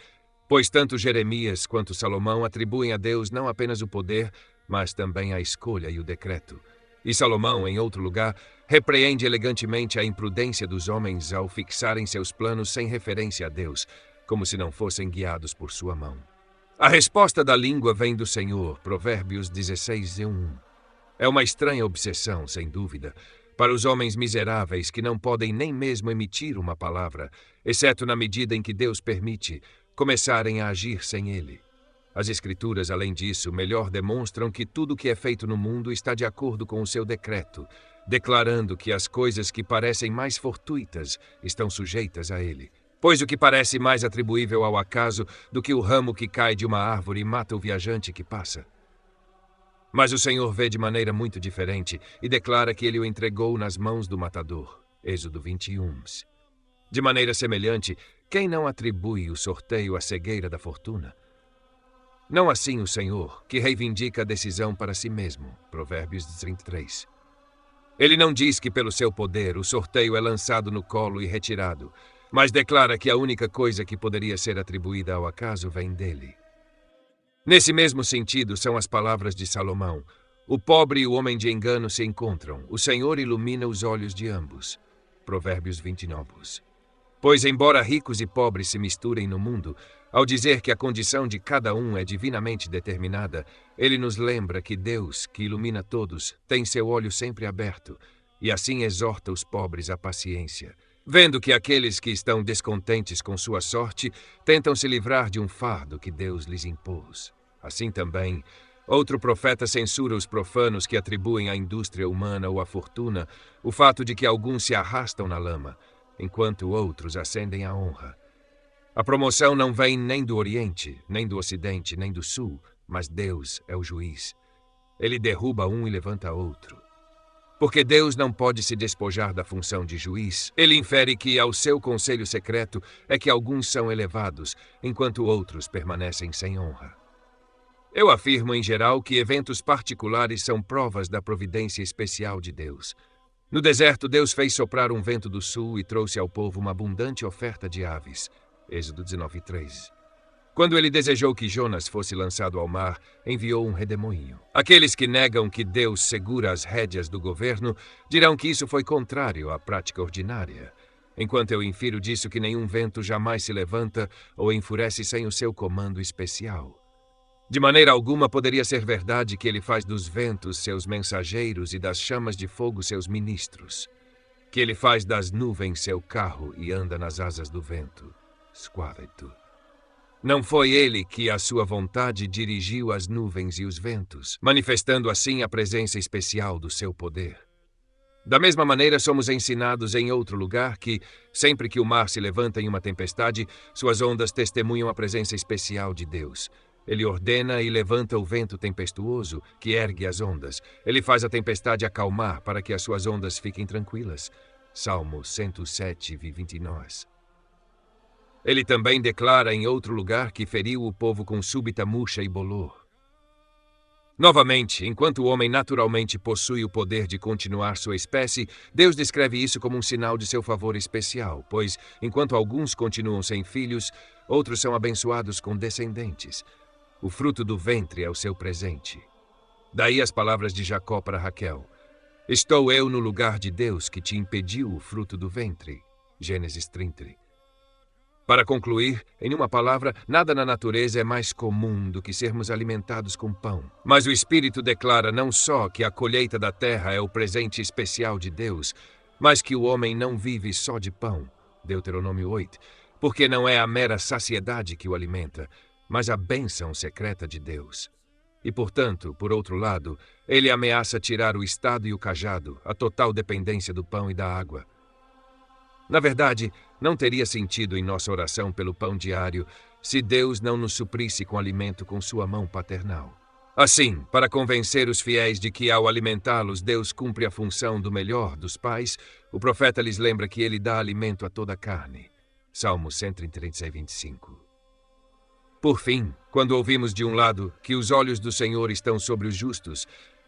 A: pois tanto Jeremias quanto Salomão atribuem a Deus não apenas o poder, mas também a escolha e o decreto. E Salomão, em outro lugar, repreende elegantemente a imprudência dos homens ao fixarem seus planos sem referência a Deus, como se não fossem guiados por sua mão. A resposta da língua vem do Senhor, Provérbios 16:1. É uma estranha obsessão, sem dúvida, para os homens miseráveis que não podem nem mesmo emitir uma palavra, exceto na medida em que Deus permite, começarem a agir sem ele. As Escrituras, além disso, melhor demonstram que tudo que é feito no mundo está de acordo com o seu decreto, declarando que as coisas que parecem mais fortuitas estão sujeitas a ele. Pois o que parece mais atribuível ao acaso do que o ramo que cai de uma árvore e mata o viajante que passa? Mas o Senhor vê de maneira muito diferente e declara que ele o entregou nas mãos do matador. Êxodo 21. De maneira semelhante, quem não atribui o sorteio à cegueira da fortuna? Não assim o Senhor, que reivindica a decisão para si mesmo. Provérbios 33. Ele não diz que pelo seu poder o sorteio é lançado no colo e retirado, mas declara que a única coisa que poderia ser atribuída ao acaso vem dele. Nesse mesmo sentido são as palavras de Salomão: "O pobre e o homem de engano se encontram, o Senhor ilumina os olhos de ambos." Provérbios 29. Pois, embora ricos e pobres se misturem no mundo, ao dizer que a condição de cada um é divinamente determinada, ele nos lembra que Deus, que ilumina todos, tem seu olho sempre aberto, e assim exorta os pobres à paciência, vendo que aqueles que estão descontentes com sua sorte tentam se livrar de um fardo que Deus lhes impôs. Assim também, outro profeta censura os profanos que atribuem à indústria humana ou à fortuna o fato de que alguns se arrastam na lama, enquanto outros ascendem à honra. A promoção não vem nem do Oriente, nem do Ocidente, nem do Sul, mas Deus é o juiz. Ele derruba um e levanta outro. Porque Deus não pode se despojar da função de juiz, ele infere que ao seu conselho secreto é que alguns são elevados, enquanto outros permanecem sem honra. Eu afirmo, em geral, que eventos particulares são provas da providência especial de Deus. No deserto, Deus fez soprar um vento do sul e trouxe ao povo uma abundante oferta de aves. Êxodo 19:3. Quando ele desejou que Jonas fosse lançado ao mar, enviou um redemoinho. Aqueles que negam que Deus segura as rédeas do governo dirão que isso foi contrário à prática ordinária, enquanto eu infiro disso que nenhum vento jamais se levanta ou enfurece sem o seu comando especial. De maneira alguma poderia ser verdade que ele faz dos ventos seus mensageiros e das chamas de fogo seus ministros, que ele faz das nuvens seu carro e anda nas asas do vento. Squavito. Não foi ele que, à sua vontade, dirigiu as nuvens e os ventos, manifestando assim a presença especial do seu poder. Da mesma maneira, somos ensinados em outro lugar que, sempre que o mar se levanta em uma tempestade, suas ondas testemunham a presença especial de Deus. Ele ordena e levanta o vento tempestuoso, que ergue as ondas. Ele faz a tempestade acalmar para que as suas ondas fiquem tranquilas. Salmo 107:29. Ele também declara em outro lugar que feriu o povo com súbita murcha e bolor. Novamente, enquanto o homem naturalmente possui o poder de continuar sua espécie, Deus descreve isso como um sinal de seu favor especial, pois, enquanto alguns continuam sem filhos, outros são abençoados com descendentes. O fruto do ventre é o seu presente. Daí as palavras de Jacó para Raquel: "Estou eu no lugar de Deus que te impediu o fruto do ventre." Gênesis 30. Para concluir, em uma palavra, nada na natureza é mais comum do que sermos alimentados com pão. Mas o Espírito declara não só que a colheita da terra é o presente especial de Deus, mas que o homem não vive só de pão, Deuteronômio 8, porque não é a mera saciedade que o alimenta, mas a bênção secreta de Deus. E, portanto, por outro lado, ele ameaça tirar o estado e o cajado, a total dependência do pão e da água. Na verdade, não teria sentido em nossa oração pelo pão diário se Deus não nos suprisse com alimento com sua mão paternal. Assim, para convencer os fiéis de que ao alimentá-los Deus cumpre a função do melhor dos pais, o profeta lhes lembra que ele dá alimento a toda a carne. Salmo 136, 25. Por fim, quando ouvimos de um lado que os olhos do Senhor estão sobre os justos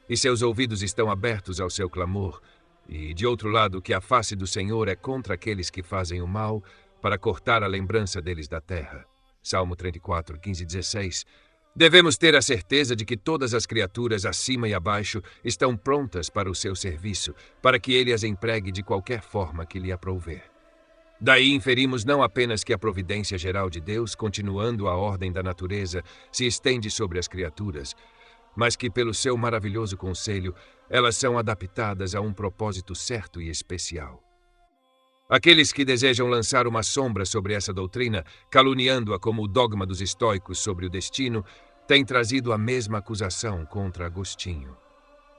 A: e seus ouvidos estão abertos ao seu clamor, e, de outro lado, que a face do Senhor é contra aqueles que fazem o mal, para cortar a lembrança deles da terra. Salmo 34, 15 e 16. Devemos ter a certeza de que todas as criaturas, acima e abaixo, estão prontas para o seu serviço, para que ele as empregue de qualquer forma que lhe aprouver. Daí inferimos não apenas que a providência geral de Deus, continuando a ordem da natureza, se estende sobre as criaturas, mas que, pelo seu maravilhoso conselho, elas são adaptadas a um propósito certo e especial. Aqueles que desejam lançar uma sombra sobre essa doutrina, caluniando-a como o dogma dos estoicos sobre o destino, têm trazido a mesma acusação contra Agostinho.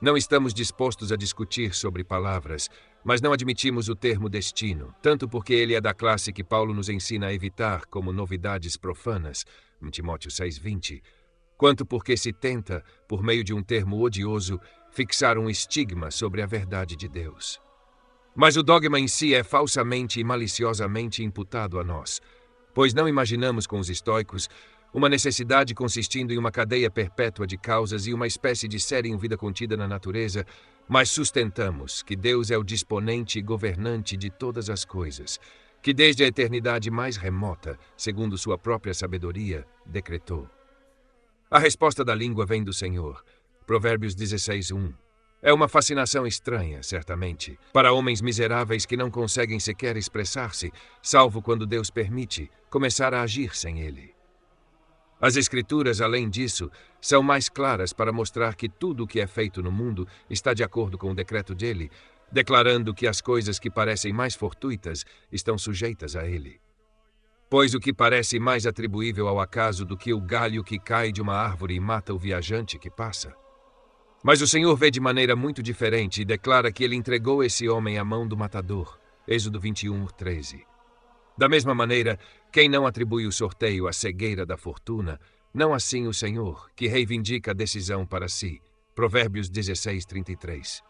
A: Não estamos dispostos a discutir sobre palavras, mas não admitimos o termo destino, tanto porque ele é da classe que Paulo nos ensina a evitar como novidades profanas, em Timóteo 6:20, quanto porque se tenta, por meio de um termo odioso, fixar um estigma sobre a verdade de Deus. Mas o dogma em si é falsamente e maliciosamente imputado a nós, pois não imaginamos com os estoicos uma necessidade consistindo em uma cadeia perpétua de causas e uma espécie de série em vida contida na natureza, mas sustentamos que Deus é o disponente e governante de todas as coisas, que desde a eternidade mais remota, segundo sua própria sabedoria, decretou. A resposta da língua vem do Senhor. Provérbios 16:1. É uma fascinação estranha, certamente, para homens miseráveis que não conseguem sequer expressar-se, salvo quando Deus permite, começar a agir sem ele. As Escrituras, além disso, são mais claras para mostrar que tudo o que é feito no mundo está de acordo com o decreto dele, declarando que as coisas que parecem mais fortuitas estão sujeitas a ele. Pois o que parece mais atribuível ao acaso do que o galho que cai de uma árvore e mata o viajante que passa? Mas o Senhor vê de maneira muito diferente e declara que ele entregou esse homem à mão do matador. Êxodo 21:13. Da mesma maneira, quem não atribui o sorteio à cegueira da fortuna, não assim o Senhor, que reivindica a decisão para si. Provérbios 16:33.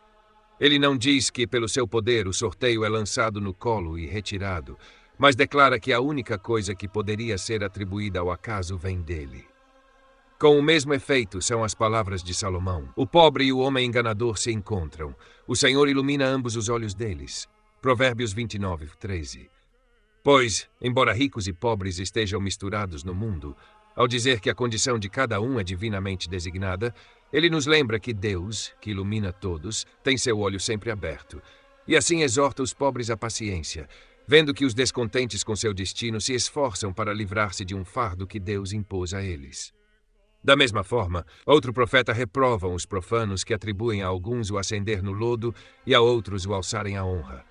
A: Ele não diz que, pelo seu poder, o sorteio é lançado no colo e retirado, mas declara que a única coisa que poderia ser atribuída ao acaso vem dele. Com o mesmo efeito são as palavras de Salomão. O pobre e o homem enganador se encontram. O Senhor ilumina ambos os olhos deles. Provérbios 29:13. Pois, embora ricos e pobres estejam misturados no mundo, ao dizer que a condição de cada um é divinamente designada, ele nos lembra que Deus, que ilumina todos, tem seu olho sempre aberto, e assim exorta os pobres à paciência, vendo que os descontentes com seu destino se esforçam para livrar-se de um fardo que Deus impôs a eles. Da mesma forma, outro profeta reprova os profanos que atribuem a alguns o ascender no lodo e a outros o alçarem à honra.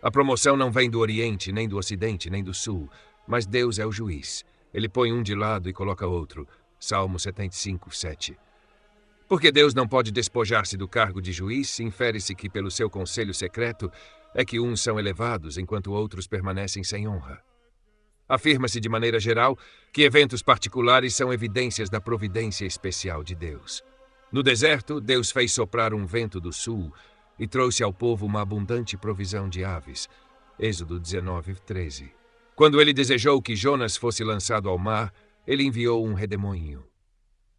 A: A promoção não vem do Oriente, nem do Ocidente, nem do Sul, mas Deus é o juiz. Ele põe um de lado e coloca outro. Salmo 75:7. Porque Deus não pode despojar-se do cargo de juiz, infere-se que pelo seu conselho secreto é que uns são elevados, enquanto outros permanecem sem honra. Afirma-se de maneira geral que eventos particulares são evidências da providência especial de Deus. No deserto, Deus fez soprar um vento do sul e trouxe ao povo uma abundante provisão de aves. Êxodo 19:13. Quando ele desejou que Jonas fosse lançado ao mar, ele enviou um redemoinho.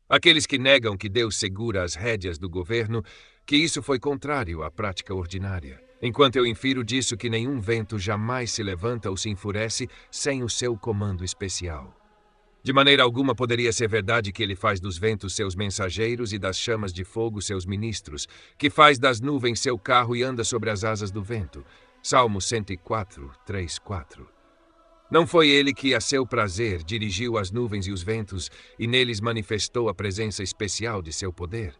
A: Aqueles que negam que Deus segura as rédeas do governo, que isso foi contrário à prática ordinária. Enquanto eu infiro disso que nenhum vento jamais se levanta ou se enfurece sem o seu comando especial. De maneira alguma poderia ser verdade que ele faz dos ventos seus mensageiros e das chamas de fogo seus ministros, que faz das nuvens seu carro e anda sobre as asas do vento. Salmo 104, 3, 4. Não foi ele que, a seu prazer, dirigiu as nuvens e os ventos e neles manifestou a presença especial de seu poder?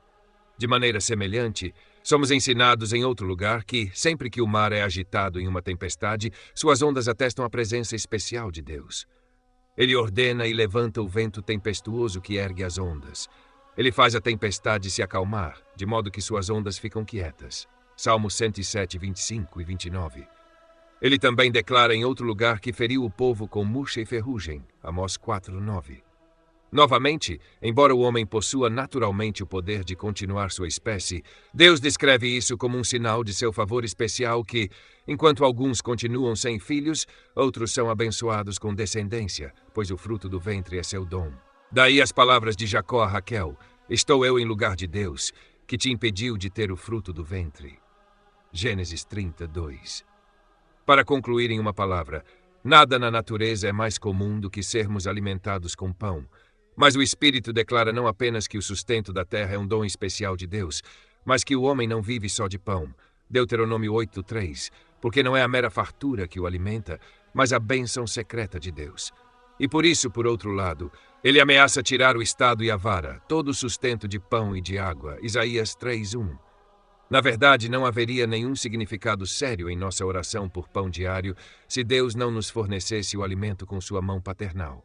A: De maneira semelhante, somos ensinados em outro lugar que, sempre que o mar é agitado em uma tempestade, suas ondas atestam a presença especial de Deus. Ele ordena e levanta o vento tempestuoso que ergue as ondas. Ele faz a tempestade se acalmar, de modo que suas ondas ficam quietas. Salmo 107, 25 e 29. Ele também declara em outro lugar que feriu o povo com murcha e ferrugem. Amós 4, 9. Novamente, embora o homem possua naturalmente o poder de continuar sua espécie, Deus descreve isso como um sinal de seu favor especial que, enquanto alguns continuam sem filhos, outros são abençoados com descendência, pois o fruto do ventre é seu dom. Daí as palavras de Jacó a Raquel: estou eu em lugar de Deus, que te impediu de ter o fruto do ventre. Gênesis 32. Para concluir em uma palavra, nada na natureza é mais comum do que sermos alimentados com pão. Mas o Espírito declara não apenas que o sustento da terra é um dom especial de Deus, mas que o homem não vive só de pão. Deuteronômio 8:3, porque não é a mera fartura que o alimenta, mas a bênção secreta de Deus. E por isso, por outro lado, ele ameaça tirar o estado e a vara, todo o sustento de pão e de água. Isaías 3:1. Na verdade, não haveria nenhum significado sério em nossa oração por pão diário se Deus não nos fornecesse o alimento com sua mão paternal.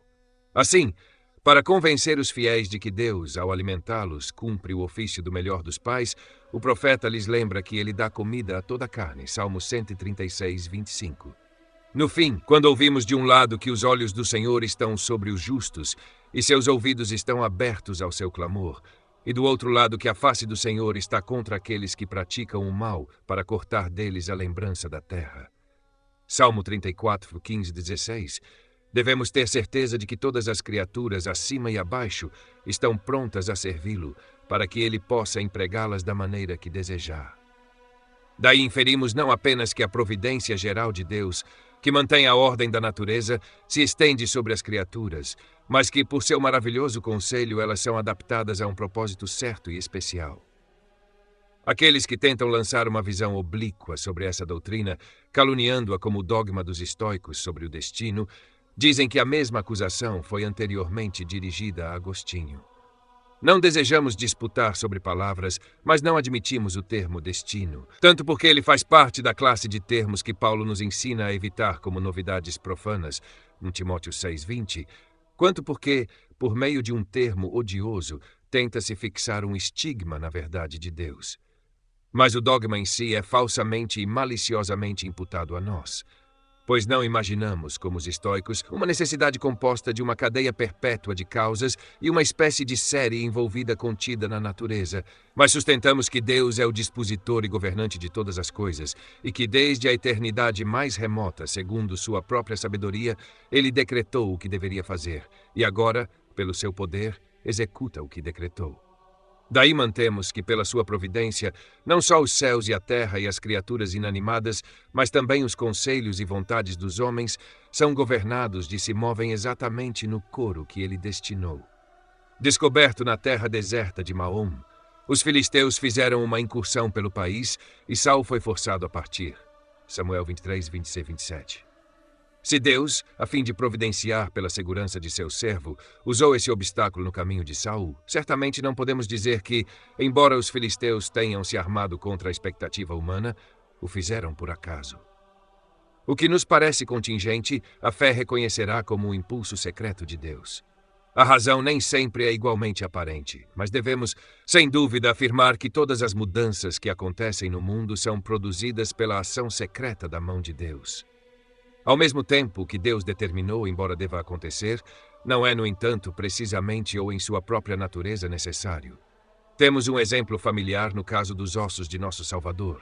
A: Assim, para convencer os fiéis de que Deus, ao alimentá-los, cumpre o ofício do melhor dos pais, o profeta lhes lembra que ele dá comida a toda a carne. Salmo 136, 25. No fim, quando ouvimos de um lado que os olhos do Senhor estão sobre os justos e seus ouvidos estão abertos ao seu clamor, e do outro lado que a face do Senhor está contra aqueles que praticam o mal para cortar deles a lembrança da terra. Salmo 34, 15, 16. Devemos ter certeza de que todas as criaturas, acima e abaixo, estão prontas a servi-lo, para que ele possa empregá-las da maneira que desejar. Daí inferimos não apenas que a providência geral de Deus, que mantém a ordem da natureza, se estende sobre as criaturas, mas que, por seu maravilhoso conselho, elas são adaptadas a um propósito certo e especial. Aqueles que tentam lançar uma visão oblíqua sobre essa doutrina, caluniando-a como o dogma dos estoicos sobre o destino, dizem que a mesma acusação foi anteriormente dirigida a Agostinho. Não desejamos disputar sobre palavras, mas não admitimos o termo destino, tanto porque ele faz parte da classe de termos que Paulo nos ensina a evitar como novidades profanas, 1 Timóteo 6:20, quanto porque, por meio de um termo odioso, tenta-se fixar um estigma na verdade de Deus. Mas o dogma em si é falsamente e maliciosamente imputado a nós. Pois não imaginamos, como os estoicos, uma necessidade composta de uma cadeia perpétua de causas e uma espécie de série envolvida contida na natureza, mas sustentamos que Deus é o dispositor e governante de todas as coisas, e que desde a eternidade mais remota, segundo sua própria sabedoria, ele decretou o que deveria fazer, e agora, pelo seu poder, executa o que decretou. Daí mantemos que, pela sua providência, não só os céus e a terra e as criaturas inanimadas, mas também os conselhos e vontades dos homens são governados e se movem exatamente no coro que ele destinou. Descoberto na terra deserta de Maom, os filisteus fizeram uma incursão pelo país e Saul foi forçado a partir. Samuel 23, 26, 27. Se Deus, a fim de providenciar pela segurança de seu servo, usou esse obstáculo no caminho de Saul, certamente não podemos dizer que, embora os filisteus tenham se armado contra a expectativa humana, o fizeram por acaso. O que nos parece contingente, a fé reconhecerá como um impulso secreto de Deus. A razão nem sempre é igualmente aparente, mas devemos, sem dúvida, afirmar que todas as mudanças que acontecem no mundo são produzidas pela ação secreta da mão de Deus. Ao mesmo tempo, o que Deus determinou, embora deva acontecer, não é, no entanto, precisamente ou em sua própria natureza necessário. Temos um exemplo familiar no caso dos ossos de nosso Salvador.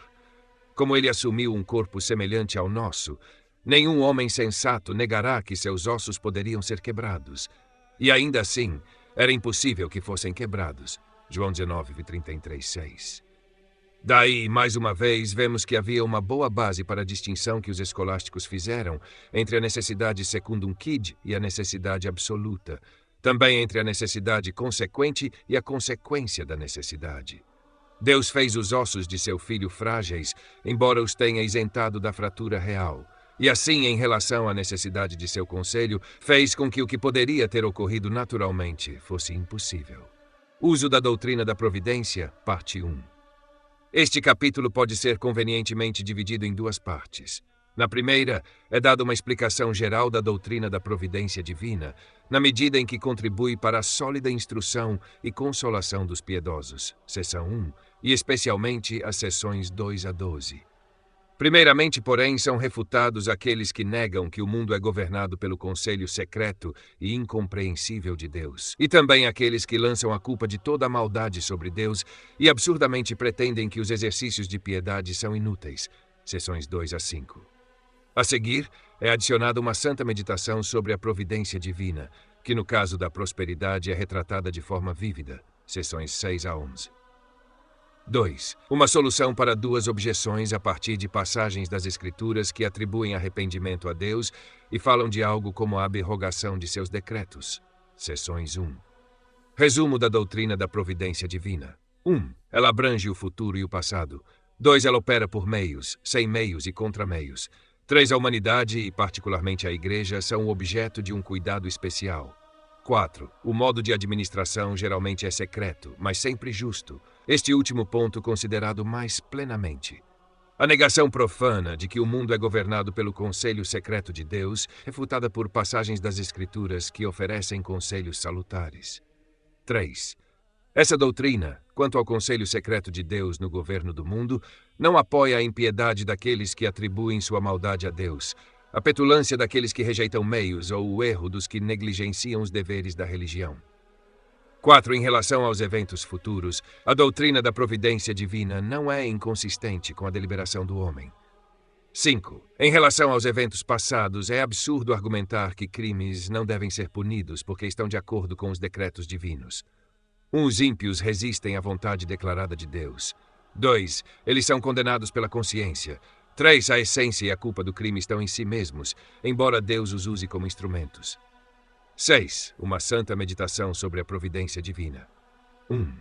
A: Como ele assumiu um corpo semelhante ao nosso, nenhum homem sensato negará que seus ossos poderiam ser quebrados. E ainda assim, era impossível que fossem quebrados. João 19, 33, 6. Daí, mais uma vez, vemos que havia uma boa base para a distinção que os escolásticos fizeram entre a necessidade secundum quid e a necessidade absoluta, também entre a necessidade consequente e a consequência da necessidade. Deus fez os ossos de seu filho frágeis, embora os tenha isentado da fratura real, E assim, em relação à necessidade de seu conselho, fez com que o que poderia ter ocorrido naturalmente fosse impossível. Uso da doutrina da providência, parte 1. Este capítulo pode ser convenientemente dividido em duas partes. Na primeira, é dada uma explicação geral da doutrina da providência divina, na medida em que contribui para a sólida instrução e consolação dos piedosos, seção 1, e especialmente as seções 2 a 12. Primeiramente, porém, são refutados aqueles que negam que o mundo é governado pelo conselho secreto e incompreensível de Deus, e também aqueles que lançam a culpa de toda a maldade sobre Deus e absurdamente pretendem que os exercícios de piedade são inúteis, seções 2 a 5. A seguir, é adicionada uma santa meditação sobre a providência divina, que no caso da prosperidade é retratada de forma vívida, seções 6 a 11. 2. Uma solução para duas objeções a partir de passagens das Escrituras que atribuem arrependimento a Deus e falam de algo como a abrogação de seus decretos. Seções 1. Resumo da doutrina da providência divina. 1. Ela abrange o futuro e o passado. 2. Ela opera por meios, sem meios e contrameios. 3. A humanidade, e particularmente a Igreja, são o objeto de um cuidado especial. 4. O modo de administração geralmente é secreto, mas sempre justo. Este último ponto considerado mais plenamente. A negação profana de que o mundo é governado pelo conselho secreto de Deus, refutada por passagens das Escrituras que oferecem conselhos salutares. 3. Essa doutrina, quanto ao conselho secreto de Deus no governo do mundo, não apoia a impiedade daqueles que atribuem sua maldade a Deus, a petulância daqueles que rejeitam meios ou o erro dos que negligenciam os deveres da religião. 4. Em relação aos eventos futuros, a doutrina da providência divina não é inconsistente com a deliberação do homem. 5. Em relação aos eventos passados, é absurdo argumentar que crimes não devem ser punidos porque estão de acordo com os decretos divinos. Os ímpios resistem à vontade declarada de Deus. 2. Eles são condenados pela consciência. 3. A essência e a culpa do crime estão em si mesmos, embora Deus os use como instrumentos. 6. Uma santa meditação sobre a providência divina. 1.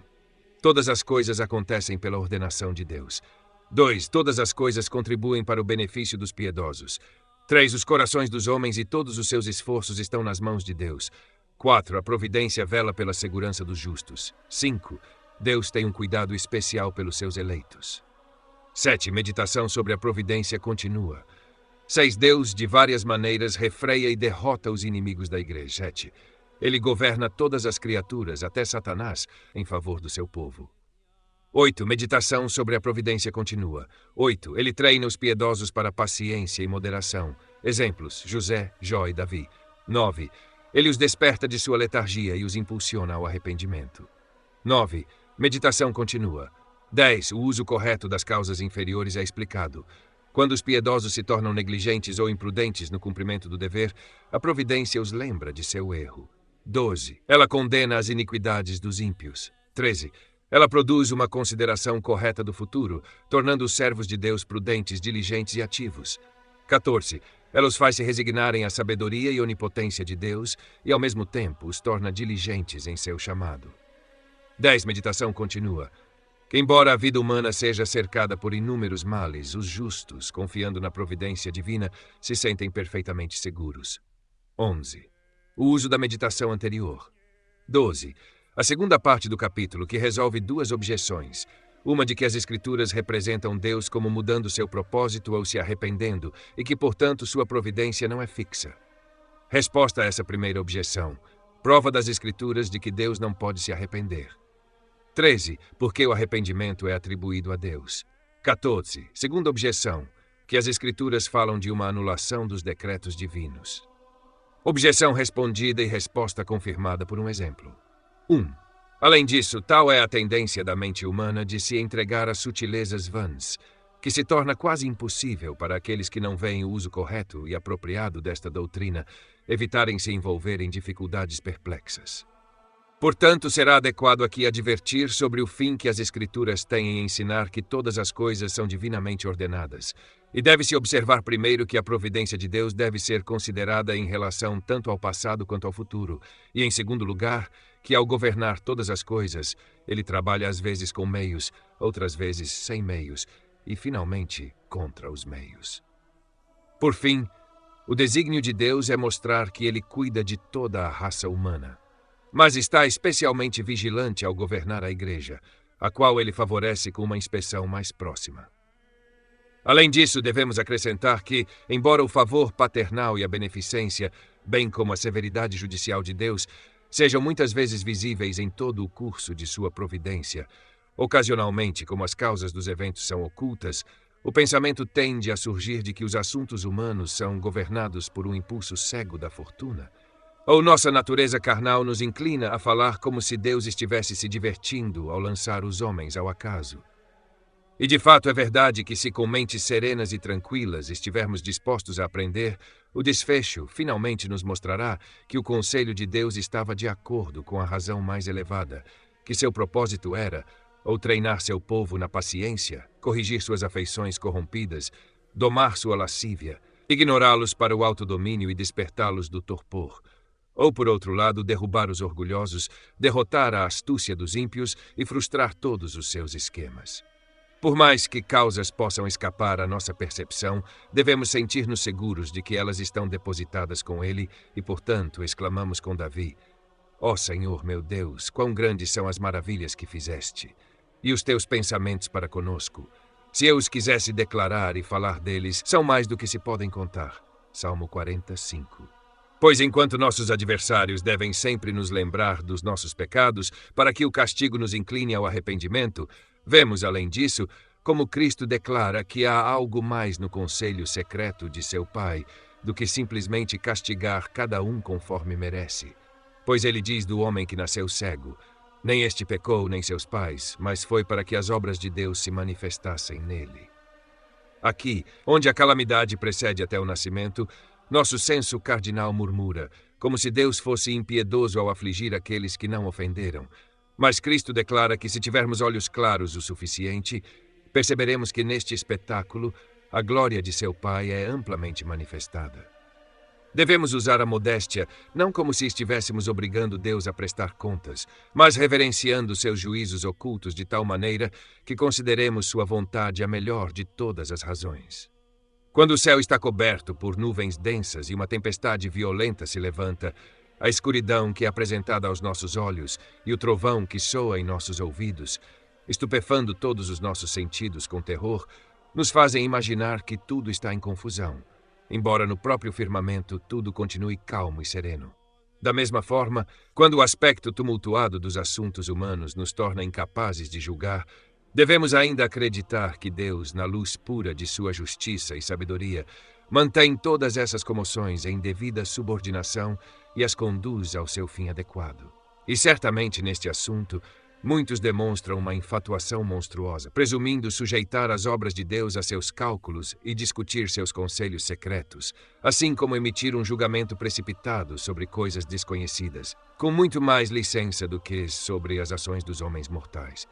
A: Todas as coisas acontecem pela ordenação de Deus. 2. Todas as coisas contribuem para o benefício dos piedosos. 3. Os corações dos homens e todos os seus esforços estão nas mãos de Deus. 4. A providência vela pela segurança dos justos. 5. Deus tem um cuidado especial pelos seus eleitos. 7. Meditação sobre a providência continua. 6. Deus, de várias maneiras, refreia e derrota os inimigos da Igreja. 7. Ele governa todas as criaturas, até Satanás, em favor do seu povo. 8. Meditação sobre a providência continua. 8. Ele treina os piedosos para paciência e moderação. Exemplos: José, Jó e Davi. 9. Ele os desperta de sua letargia e os impulsiona ao arrependimento. 9. Meditação continua. 10. O uso correto das causas inferiores é explicado. Quando os piedosos se tornam negligentes ou imprudentes no cumprimento do dever, a providência os lembra de seu erro. 12. Ela condena as iniquidades dos ímpios. 13. Ela produz uma consideração correta do futuro, tornando os servos de Deus prudentes, diligentes e ativos. 14. Ela os faz se resignarem à sabedoria e onipotência de Deus e, ao mesmo tempo, os torna diligentes em seu chamado. 10. Meditação continua. Que, embora a vida humana seja cercada por inúmeros males, os justos, confiando na providência divina, se sentem perfeitamente seguros. 11. O uso da meditação anterior. 12. A segunda parte do capítulo, que resolve duas objeções. Uma de que as Escrituras representam Deus como mudando seu propósito ou se arrependendo, e que, portanto, sua providência não é fixa. Resposta a essa primeira objeção. Prova das Escrituras de que Deus não pode se arrepender. 13. Porque o arrependimento é atribuído a Deus. 14. Segunda objeção, que as Escrituras falam de uma anulação dos decretos divinos. Objeção respondida e resposta confirmada por um exemplo. 1. Além disso, tal é a tendência da mente humana de se entregar a sutilezas vãs, que se torna quase impossível para aqueles que não veem o uso correto e apropriado desta doutrina evitarem se envolver em dificuldades perplexas. Portanto, será adequado aqui advertir sobre o fim que as Escrituras têm em ensinar que todas as coisas são divinamente ordenadas, e deve-se observar primeiro que a providência de Deus deve ser considerada em relação tanto ao passado quanto ao futuro, e, em segundo lugar, que ao governar todas as coisas, ele trabalha às vezes com meios, outras vezes sem meios, e, finalmente, contra os meios. Por fim, o desígnio de Deus é mostrar que ele cuida de toda a raça humana, mas está especialmente vigilante ao governar a Igreja, a qual ele favorece com uma inspeção mais próxima. Além disso, devemos acrescentar que, embora o favor paternal e a beneficência, bem como a severidade judicial de Deus, sejam muitas vezes visíveis em todo o curso de sua providência, ocasionalmente, como as causas dos eventos são ocultas, o pensamento tende a surgir de que os assuntos humanos são governados por um impulso cego da fortuna, ou nossa natureza carnal nos inclina a falar como se Deus estivesse se divertindo ao lançar os homens ao acaso. E de fato é verdade que se com mentes serenas e tranquilas estivermos dispostos a aprender, o desfecho finalmente nos mostrará que o conselho de Deus estava de acordo com a razão mais elevada, que seu propósito era ou treinar seu povo na paciência, corrigir suas afeições corrompidas, domar sua lascívia, ignorá-los para o autodomínio e despertá-los do torpor, ou, por outro lado, derrubar os orgulhosos, derrotar a astúcia dos ímpios e frustrar todos os seus esquemas. Por mais que causas possam escapar à nossa percepção, devemos sentir-nos seguros de que elas estão depositadas com ele e, portanto, exclamamos com Davi: Ó Senhor, meu Deus, quão grandes são as maravilhas que fizeste, e os teus pensamentos para conosco. Se eu os quisesse declarar e falar deles, são mais do que se podem contar. Salmo 45. Pois enquanto nossos adversários devem sempre nos lembrar dos nossos pecados, para que o castigo nos incline ao arrependimento, vemos, além disso, como Cristo declara que há algo mais no conselho secreto de seu Pai do que simplesmente castigar cada um conforme merece. Pois ele diz do homem que nasceu cego: nem este pecou, nem seus pais, mas foi para que as obras de Deus se manifestassem nele. Aqui, onde a calamidade precede até o nascimento, nosso senso cardinal murmura, como se Deus fosse impiedoso ao afligir aqueles que não ofenderam. Mas Cristo declara que se tivermos olhos claros o suficiente, perceberemos que neste espetáculo a glória de seu Pai é amplamente manifestada. Devemos usar a modéstia não como se estivéssemos obrigando Deus a prestar contas, mas reverenciando seus juízos ocultos de tal maneira que consideremos sua vontade a melhor de todas as razões. Quando o céu está coberto por nuvens densas e uma tempestade violenta se levanta, a escuridão que é apresentada aos nossos olhos e o trovão que soa em nossos ouvidos, estupefando todos os nossos sentidos com terror, nos fazem imaginar que tudo está em confusão, embora no próprio firmamento tudo continue calmo e sereno. Da mesma forma, quando o aspecto tumultuado dos assuntos humanos nos torna incapazes de julgar, devemos ainda acreditar que Deus, na luz pura de sua justiça e sabedoria, mantém todas essas comoções em devida subordinação e as conduz ao seu fim adequado. E certamente neste assunto, muitos demonstram uma infatuação monstruosa, presumindo sujeitar as obras de Deus a seus cálculos e discutir seus conselhos secretos, assim como emitir um julgamento precipitado sobre coisas desconhecidas, com muito mais licença do que sobre as ações dos homens mortais.